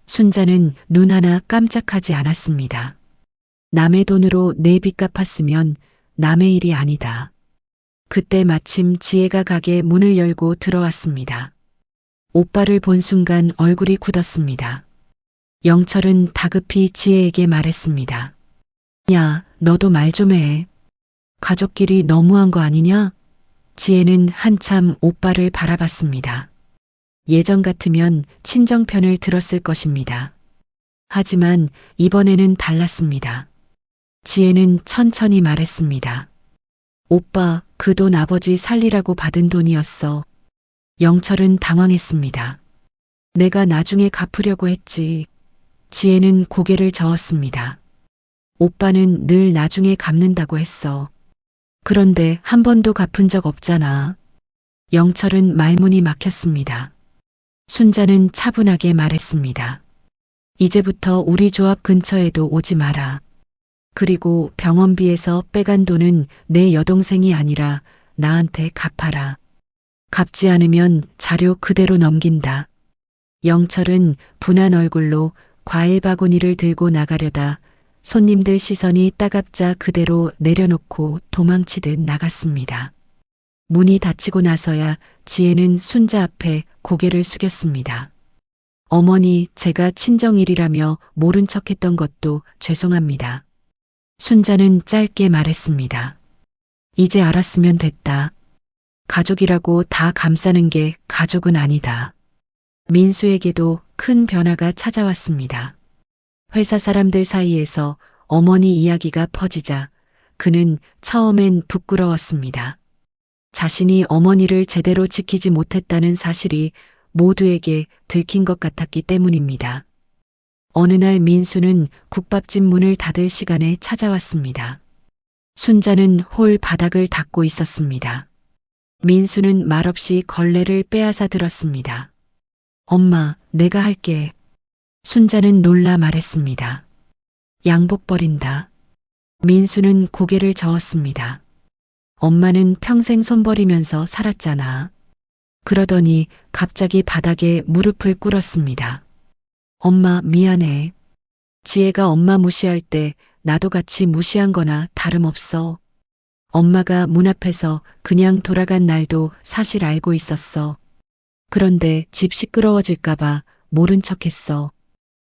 순자는 눈 하나 깜짝하지 않았습니다. 남의 돈으로 내 빚 갚았으면 남의 일이 아니다. 그때 마침 지혜가 가게 문을 열고 들어왔습니다. 오빠를 본 순간 얼굴이 굳었습니다. 영철은 다급히 지혜에게 말했습니다. 야, 너도 말 좀 해. 가족끼리 너무한 거 아니냐? 지혜는 한참 오빠를 바라봤습니다. 예전 같으면 친정 편을 들었을 것입니다. 하지만 이번에는 달랐습니다. 지혜는 천천히 말했습니다. 오빠, 그 돈 아버지 살리라고 받은 돈이었어. 영철은 당황했습니다. 내가 나중에 갚으려고 했지. 지혜는 고개를 저었습니다. 오빠는 늘 나중에 갚는다고 했어. 그런데 한 번도 갚은 적 없잖아. 영철은 말문이 막혔습니다. 순자는 차분하게 말했습니다. 이제부터 우리 조합 근처에도 오지 마라. 그리고 병원비에서 빼간 돈은 내 여동생이 아니라 나한테 갚아라. 갚지 않으면 자료 그대로 넘긴다. 영철은 분한 얼굴로 과일 바구니를 들고 나가려다 손님들 시선이 따갑자 그대로 내려놓고 도망치듯 나갔습니다. 문이 닫히고 나서야 지혜는 순자 앞에 고개를 숙였습니다. 어머니, 제가 친정일이라며 모른 척했던 것도 죄송합니다. 순자는 짧게 말했습니다. 이제 알았으면 됐다. 가족이라고 다 감싸는 게 가족은 아니다. 민수에게도 큰 변화가 찾아왔습니다. 회사 사람들 사이에서 어머니 이야기가 퍼지자 그는 처음엔 부끄러웠습니다. 자신이 어머니를 제대로 지키지 못했다는 사실이 모두에게 들킨 것 같았기 때문입니다. 어느 날 민수는 국밥집 문을 닫을 시간에 찾아왔습니다. 순자는 홀 바닥을 닦고 있었습니다. 민수는 말없이 걸레를 빼앗아 들었습니다. 엄마, 내가 할게. 순자는 놀라 말했습니다. 양복 버린다. 민수는 고개를 저었습니다. 엄마는 평생 손 버리면서 살았잖아. 그러더니 갑자기 바닥에 무릎을 꿇었습니다. 엄마, 미안해. 지혜가 엄마 무시할 때 나도 같이 무시한 거나 다름없어. 엄마가 문 앞에서 그냥 돌아간 날도 사실 알고 있었어. 그런데 집 시끄러워질까봐 모른 척했어.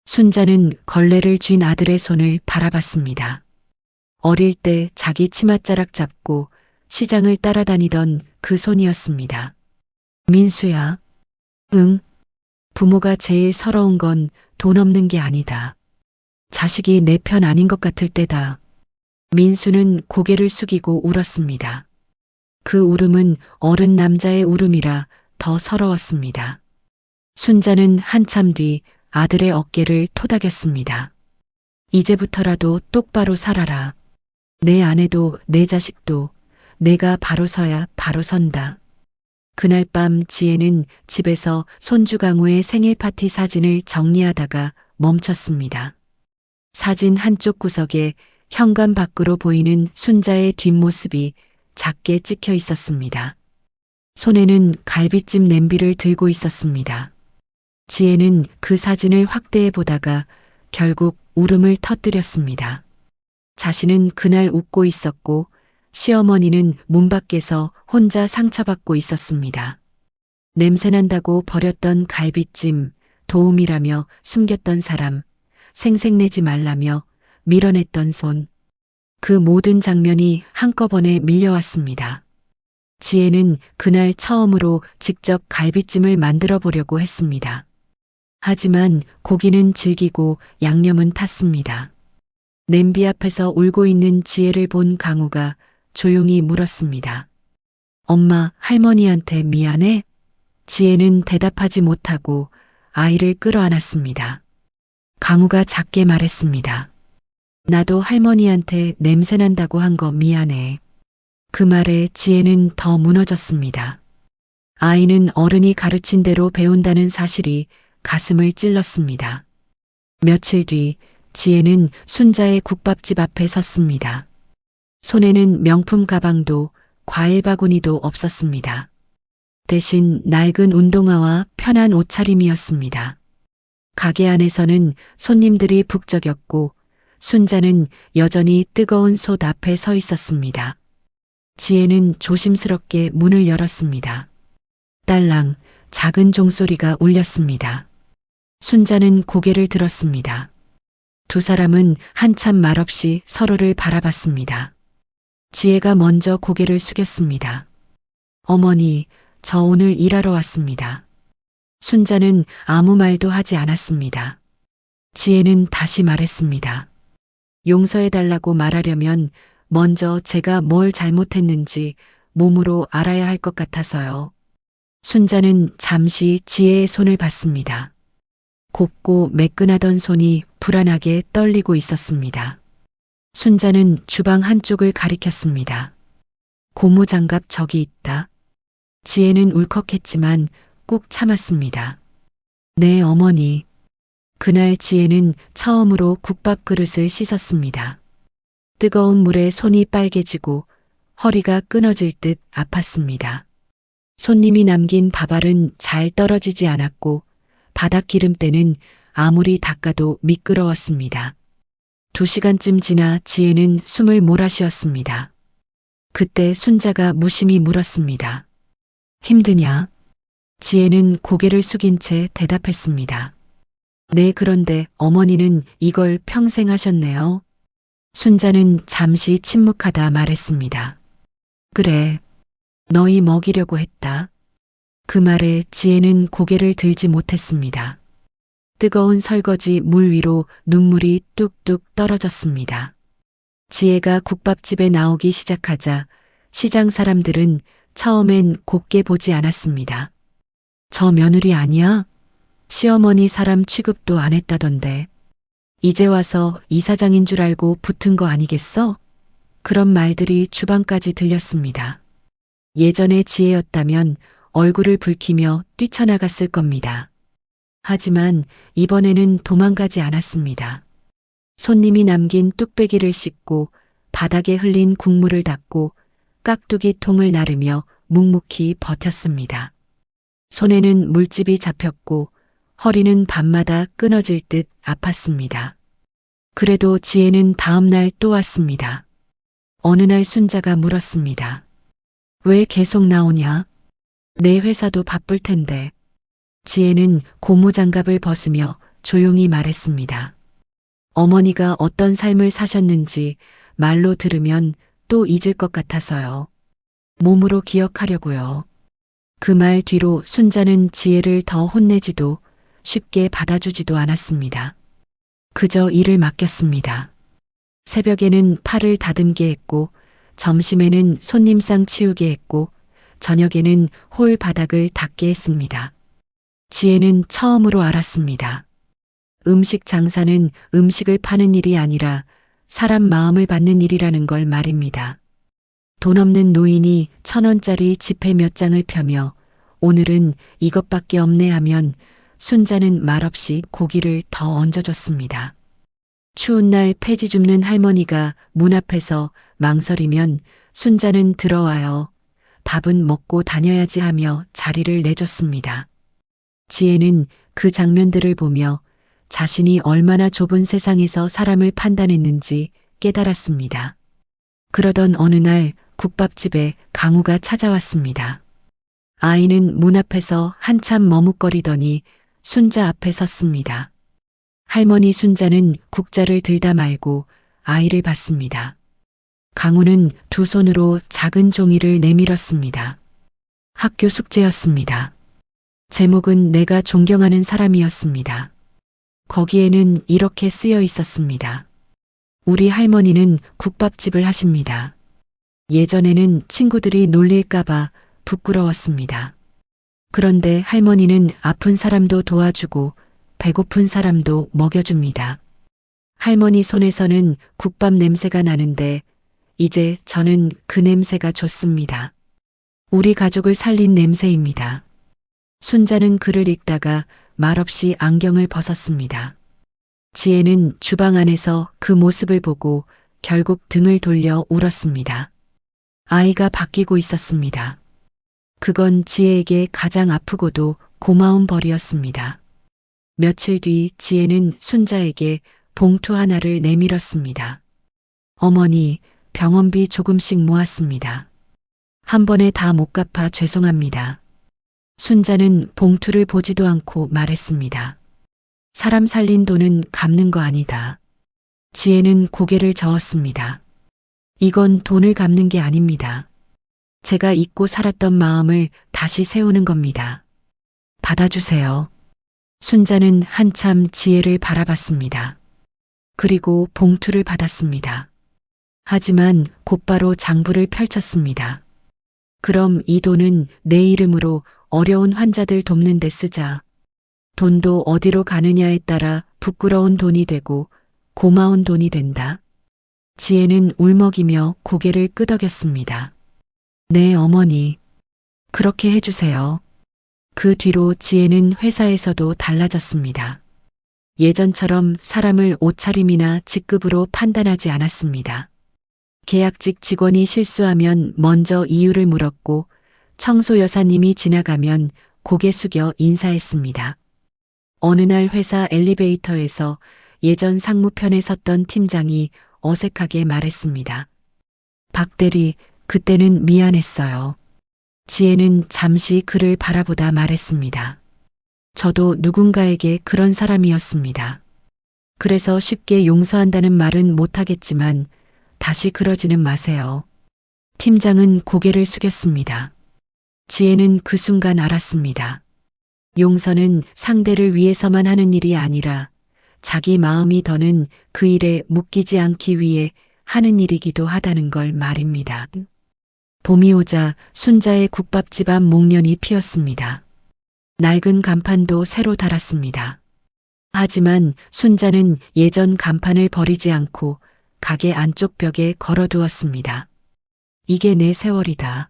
순자는 걸레를 쥔 아들의 손을 바라봤습니다. 어릴 때 자기 치맛자락 잡고 시장을 따라다니던 그 손이었습니다. 민수야. 응. 부모가 제일 서러운 건 돈 없는 게 아니다. 자식이 내 편 아닌 것 같을 때다. 민수는 고개를 숙이고 울었습니다. 그 울음은 어른 남자의 울음이라 더 서러웠습니다. 순자는 한참 뒤 아들의 어깨를 토닥였습니다. 이제부터라도 똑바로 살아라. 내 아내도 내 자식도 내가 바로 서야 바로 선다. 그날 밤 지혜는 집에서 손주 강우의 생일 파티 사진을 정리하다가 멈췄습니다. 사진 한쪽 구석에 현관 밖으로 보이는 순자의 뒷모습이 작게 찍혀 있었습니다. 손에는 갈비찜 냄비를 들고 있었습니다. 지혜는 그 사진을 확대해 보다가 결국 울음을 터뜨렸습니다. 자신은 그날 웃고 있었고 시어머니는 문 밖에서 혼자 상처받고 있었습니다. 냄새난다고 버렸던 갈비찜, 도움이라며 숨겼던 사람, 생색내지 말라며 밀어냈던 손. 그 모든 장면이 한꺼번에 밀려왔습니다. 지혜는 그날 처음으로 직접 갈비찜을 만들어 보려고 했습니다. 하지만 고기는 질기고 양념은 탔습니다. 냄비 앞에서 울고 있는 지혜를 본 강우가 조용히 물었습니다. 엄마, 할머니한테 미안해? 지혜는 대답하지 못하고 아이를 끌어안았습니다. 강우가 작게 말했습니다. 나도 할머니한테 냄새난다고 한 거 미안해. 그 말에 지혜는 더 무너졌습니다. 아이는 어른이 가르친 대로 배운다는 사실이 가슴을 찔렀습니다. 며칠 뒤 지혜는 순자의 국밥집 앞에 섰습니다. 손에는 명품 가방도 과일 바구니도 없었습니다. 대신 낡은 운동화와 편한 옷차림이었습니다. 가게 안에서는 손님들이 북적였고 순자는 여전히 뜨거운 솥 앞에 서 있었습니다. 지혜는 조심스럽게 문을 열었습니다. 딸랑 작은 종소리가 울렸습니다. 순자는 고개를 들었습니다. 두 사람은 한참 말없이 서로를 바라봤습니다. 지혜가 먼저 고개를 숙였습니다. 어머니, 저 오늘 일하러 왔습니다. 순자는 아무 말도 하지 않았습니다. 지혜는 다시 말했습니다. 용서해달라고 말하려면 먼저 제가 뭘 잘못했는지 몸으로 알아야 할 것 같아서요. 순자는 잠시 지혜의 손을 봤습니다. 곱고 매끈하던 손이 불안하게 떨리고 있었습니다. 순자는 주방 한쪽을 가리켰습니다. 고무장갑 저기 있다. 지혜는 울컥했지만 꾹 참았습니다. 네, 어머니. 그날 지혜는 처음으로 국밥 그릇을 씻었습니다. 뜨거운 물에 손이 빨개지고 허리가 끊어질 듯 아팠습니다. 손님이 남긴 밥알은 잘 떨어지지 않았고 바닥 기름때는 아무리 닦아도 미끄러웠습니다. 2시간쯤 지나 지혜는 숨을 몰아쉬었습니다. 그때 순자가 무심히 물었습니다. 힘드냐? 지혜는 고개를 숙인 채 대답했습니다. 네, 그런데 어머니는 이걸 평생 하셨네요. 순자는 잠시 침묵하다 말했습니다. 그래, 너희 먹이려고 했다. 그 말에 지혜는 고개를 들지 못했습니다. 뜨거운 설거지 물 위로 눈물이 뚝뚝 떨어졌습니다. 지혜가 국밥집에 나오기 시작하자 시장 사람들은 처음엔 곱게 보지 않았습니다. 저 며느리 아니야? 시어머니 사람 취급도 안 했다던데. 이제 와서 이사장인 줄 알고 붙은 거 아니겠어? 그런 말들이 주방까지 들렸습니다. 예전의 지혜였다면 얼굴을 붉히며 뛰쳐나갔을 겁니다. 하지만 이번에는 도망가지 않았습니다. 손님이 남긴 뚝배기를 씻고 바닥에 흘린 국물을 닦고 깍두기 통을 나르며 묵묵히 버텼습니다. 손에는 물집이 잡혔고 허리는 밤마다 끊어질 듯 아팠습니다. 그래도 지혜는 다음 날 또 왔습니다. 어느 날 순자가 물었습니다. 왜 계속 나오냐? 내 회사도 바쁠 텐데. 지혜는 고무장갑을 벗으며 조용히 말했습니다. 어머니가 어떤 삶을 사셨는지 말로 들으면 또 잊을 것 같아서요. 몸으로 기억하려고요. 그 말 뒤로 순자는 지혜를 더 혼내지도 쉽게 받아주지도 않았습니다. 그저 일을 맡겼습니다. 새벽에는 팔을 다듬게 했고 점심에는 손님상 치우게 했고 저녁에는 홀 바닥을 닦게 했습니다. 지혜는 처음으로 알았습니다. 음식 장사는 음식을 파는 일이 아니라 사람 마음을 받는 일이라는 걸 말입니다. 돈 없는 노인이 1,000원짜리 지폐 몇 장을 펴며 오늘은 이것밖에 없네 하면 순자는 말없이 고기를 더 얹어줬습니다. 추운 날 폐지 줍는 할머니가 문 앞에서 망설이면 순자는 들어와요. 밥은 먹고 다녀야지 하며 자리를 내줬습니다. 지혜는 그 장면들을 보며 자신이 얼마나 좁은 세상에서 사람을 판단했는지 깨달았습니다. 그러던 어느 날 국밥집에 강우가 찾아왔습니다. 아이는 문 앞에서 한참 머뭇거리더니 순자 앞에 섰습니다. 할머니 순자는 국자를 들다 말고 아이를 봤습니다. 강우는 두 손으로 작은 종이를 내밀었습니다. 학교 숙제였습니다. 제목은 내가 존경하는 사람이었습니다. 거기에는 이렇게 쓰여 있었습니다. 우리 할머니는 국밥집을 하십니다. 예전에는 친구들이 놀릴까봐 부끄러웠습니다. 그런데 할머니는 아픈 사람도 도와주고 배고픈 사람도 먹여줍니다. 할머니 손에서는 국밥 냄새가 나는데 이제 저는 그 냄새가 좋습니다. 우리 가족을 살린 냄새입니다. 순자는 글을 읽다가 말없이 안경을 벗었습니다. 지혜는 주방 안에서 그 모습을 보고 결국 등을 돌려 울었습니다. 아이가 바뀌고 있었습니다. 그건 지혜에게 가장 아프고도 고마운 벌이었습니다. 며칠 뒤 지혜는 순자에게 봉투 하나를 내밀었습니다. 어머니, 병원비 조금씩 모았습니다. 한 번에 다 못 갚아 죄송합니다. 순자는 봉투를 보지도 않고 말했습니다. 사람 살린 돈은 갚는 거 아니다. 지혜는 고개를 저었습니다. 이건 돈을 갚는 게 아닙니다. 제가 잊고 살았던 마음을 다시 세우는 겁니다. 받아주세요. 순자는 한참 지혜를 바라봤습니다. 그리고 봉투를 받았습니다. 하지만 곧바로 장부를 펼쳤습니다. 그럼 이 돈은 내 이름으로 어려운 환자들 돕는 데 쓰자. 돈도 어디로 가느냐에 따라 부끄러운 돈이 되고 고마운 돈이 된다. 지혜는 울먹이며 고개를 끄덕였습니다. 네, 어머니. 그렇게 해주세요. 그 뒤로 지혜는 회사에서도 달라졌습니다. 예전처럼 사람을 옷차림이나 직급으로 판단하지 않았습니다. 계약직 직원이 실수하면 먼저 이유를 물었고 청소 여사님이 지나가면 고개 숙여 인사했습니다. 어느 날 회사 엘리베이터에서 예전 상무편에 섰던 팀장이 어색하게 말했습니다. 박 대리, 그때는 미안했어요. 지혜는 잠시 그를 바라보다 말했습니다. 저도 누군가에게 그런 사람이었습니다. 그래서 쉽게 용서한다는 말은 못하겠지만 다시 그러지는 마세요. 팀장은 고개를 숙였습니다. 지혜는 그 순간 알았습니다. 용서는 상대를 위해서만 하는 일이 아니라 자기 마음이 더는 그 일에 묶이지 않기 위해 하는 일이기도 하다는 걸 말입니다. 봄이 오자 순자의 국밥집 앞 목련이 피었습니다. 낡은 간판도 새로 달았습니다. 하지만 순자는 예전 간판을 버리지 않고 가게 안쪽 벽에 걸어두었습니다. 이게 내 세월이다.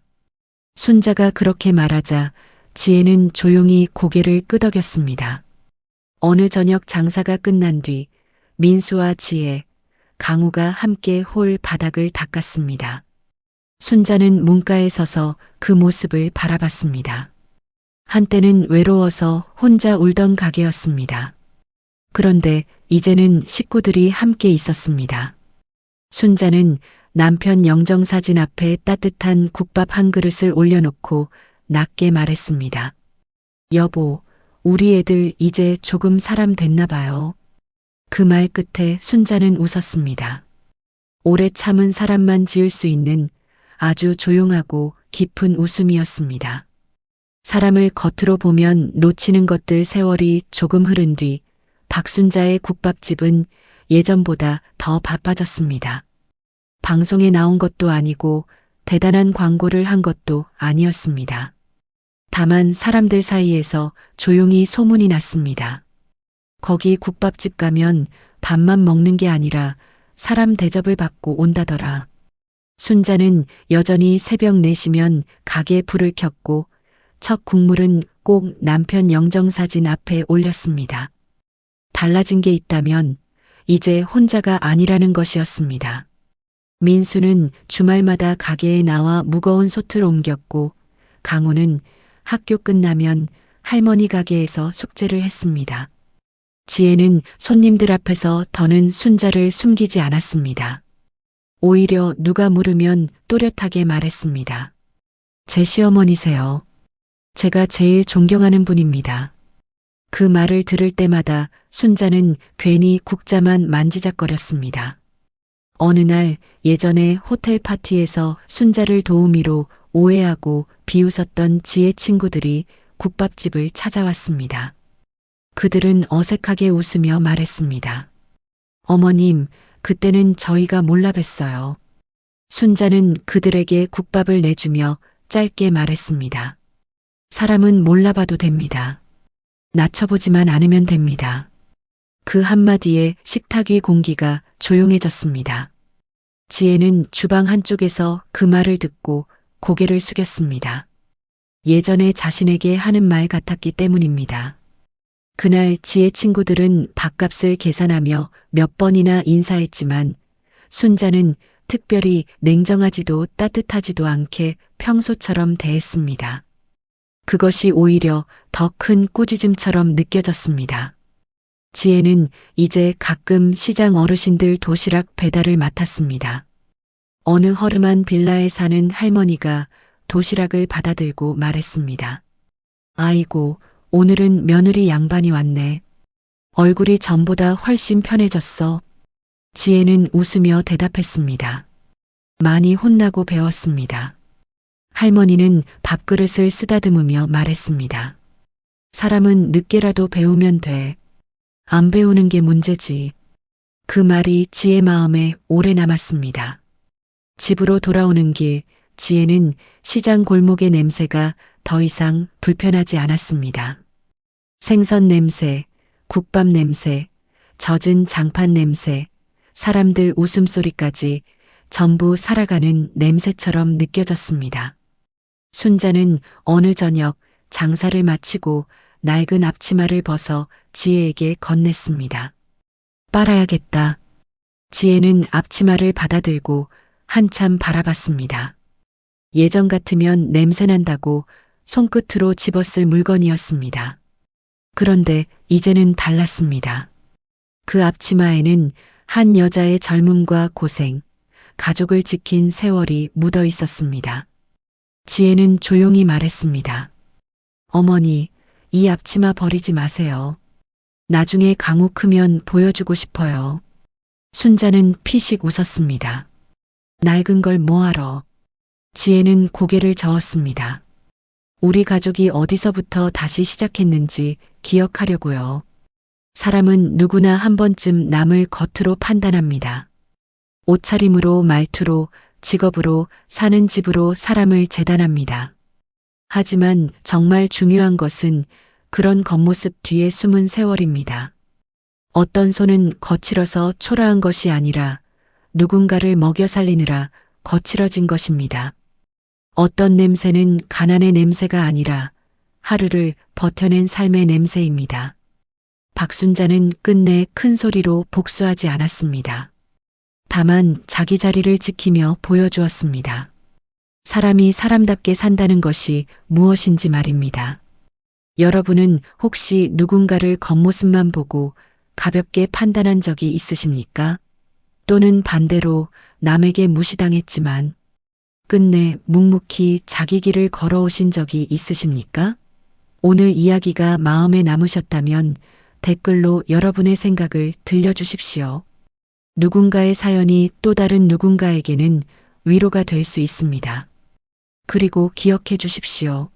순자가 그렇게 말하자 지혜는 조용히 고개를 끄덕였습니다. 어느 저녁 장사가 끝난 뒤 민수와 지혜, 강우가 함께 홀 바닥을 닦았습니다. 순자는 문가에 서서 그 모습을 바라봤습니다. 한때는 외로워서 혼자 울던 가게였습니다. 그런데 이제는 식구들이 함께 있었습니다. 순자는 남편 영정사진 앞에 따뜻한 국밥 한 그릇을 올려놓고 낮게 말했습니다. 여보, 우리 애들 이제 조금 사람 됐나 봐요. 그 말 끝에 순자는 웃었습니다. 오래 참은 사람만 지을 수 있는 아주 조용하고 깊은 웃음이었습니다. 사람을 겉으로 보면 놓치는 것들 세월이 조금 흐른 뒤 박순자의 국밥집은 예전보다 더 바빠졌습니다. 방송에 나온 것도 아니고 대단한 광고를 한 것도 아니었습니다. 다만 사람들 사이에서 조용히 소문이 났습니다. 거기 국밥집 가면 밥만 먹는 게 아니라 사람 대접을 받고 온다더라. 순자는 여전히 새벽 4시면 가게 불을 켰고 첫 국물은 꼭 남편 영정사진 앞에 올렸습니다. 달라진 게 있다면 이제 혼자가 아니라는 것이었습니다. 민수는 주말마다 가게에 나와 무거운 솥을 옮겼고 강우는 학교 끝나면 할머니 가게에서 숙제를 했습니다. 지혜는 손님들 앞에서 더는 순자를 숨기지 않았습니다. 오히려 누가 물으면 또렷하게 말했습니다. 제 시어머니세요. 제가 제일 존경하는 분입니다. 그 말을 들을 때마다 순자는 괜히 국자만 만지작거렸습니다. 어느 날 예전에 호텔 파티에서 순자를 도우미로 오해하고 비웃었던 지혜 친구들이 국밥집을 찾아왔습니다. 그들은 어색하게 웃으며 말했습니다. 어머님, 그때는 저희가 몰라 뵀어요. 순자는 그들에게 국밥을 내주며 짧게 말했습니다. 사람은 몰라봐도 됩니다. 낮춰보지만 않으면 됩니다. 그 한마디에 식탁 위 공기가 조용해졌습니다. 지혜는 주방 한쪽에서 그 말을 듣고 고개를 숙였습니다. 예전에 자신에게 하는 말 같았기 때문입니다. 그날 지혜 친구들은 밥값을 계산하며 몇 번이나 인사했지만 순자는 특별히 냉정하지도 따뜻하지도 않게 평소처럼 대했습니다. 그것이 오히려 더 큰 꾸짖음처럼 느껴졌습니다. 지혜는 이제 가끔 시장 어르신들 도시락 배달을 맡았습니다. 어느 허름한 빌라에 사는 할머니가 도시락을 받아들고 말했습니다. 아이고, 오늘은 며느리 양반이 왔네. 얼굴이 전보다 훨씬 편해졌어. 지혜는 웃으며 대답했습니다. 많이 혼나고 배웠습니다. 할머니는 밥그릇을 쓰다듬으며 말했습니다. 사람은 늦게라도 배우면 돼. 안 배우는 게 문제지. 그 말이 지혜 마음에 오래 남았습니다. 집으로 돌아오는 길, 지혜는 시장 골목의 냄새가 더 이상 불편하지 않았습니다. 생선 냄새, 국밥 냄새, 젖은 장판 냄새, 사람들 웃음소리까지 전부 살아가는 냄새처럼 느껴졌습니다. 순자는 어느 저녁 장사를 마치고 낡은 앞치마를 벗어 지혜에게 건넸습니다. 빨아야겠다. 지혜는 앞치마를 받아들고 한참 바라봤습니다. 예전 같으면 냄새난다고 손끝으로 집었을 물건이었습니다. 그런데 이제는 달랐습니다. 그 앞치마에는 한 여자의 젊음과 고생, 가족을 지킨 세월이 묻어 있었습니다. 지혜는 조용히 말했습니다. 어머니, 이 앞치마 버리지 마세요. 나중에 강우 크면 보여주고 싶어요. 순자는 피식 웃었습니다. 낡은 걸 뭐하러. 지혜는 고개를 저었습니다. 우리 가족이 어디서부터 다시 시작했는지 기억하려고요. 사람은 누구나 한 번쯤 남을 겉으로 판단합니다. 옷차림으로, 말투로, 직업으로, 사는 집으로 사람을 재단합니다. 하지만 정말 중요한 것은 그런 겉모습 뒤에 숨은 세월입니다. 어떤 손은 거칠어서 초라한 것이 아니라 누군가를 먹여 살리느라 거칠어진 것입니다. 어떤 냄새는 가난의 냄새가 아니라 하루를 버텨낸 삶의 냄새입니다. 박순자는 끝내 큰 소리로 복수하지 않았습니다. 다만 자기 자리를 지키며 보여주었습니다. 사람이 사람답게 산다는 것이 무엇인지 말입니다. 여러분은 혹시 누군가를 겉모습만 보고 가볍게 판단한 적이 있으십니까? 또는 반대로 남에게 무시당했지만 끝내 묵묵히 자기 길을 걸어오신 적이 있으십니까? 오늘 이야기가 마음에 남으셨다면 댓글로 여러분의 생각을 들려주십시오. 누군가의 사연이 또 다른 누군가에게는 위로가 될 수 있습니다. 그리고 기억해 주십시오.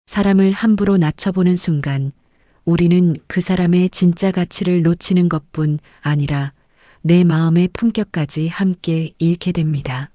사람을 함부로 낮춰보는 순간 우리는 그 사람의 진짜 가치를 놓치는 것뿐 아니라 내 마음의 품격까지 함께 잃게 됩니다.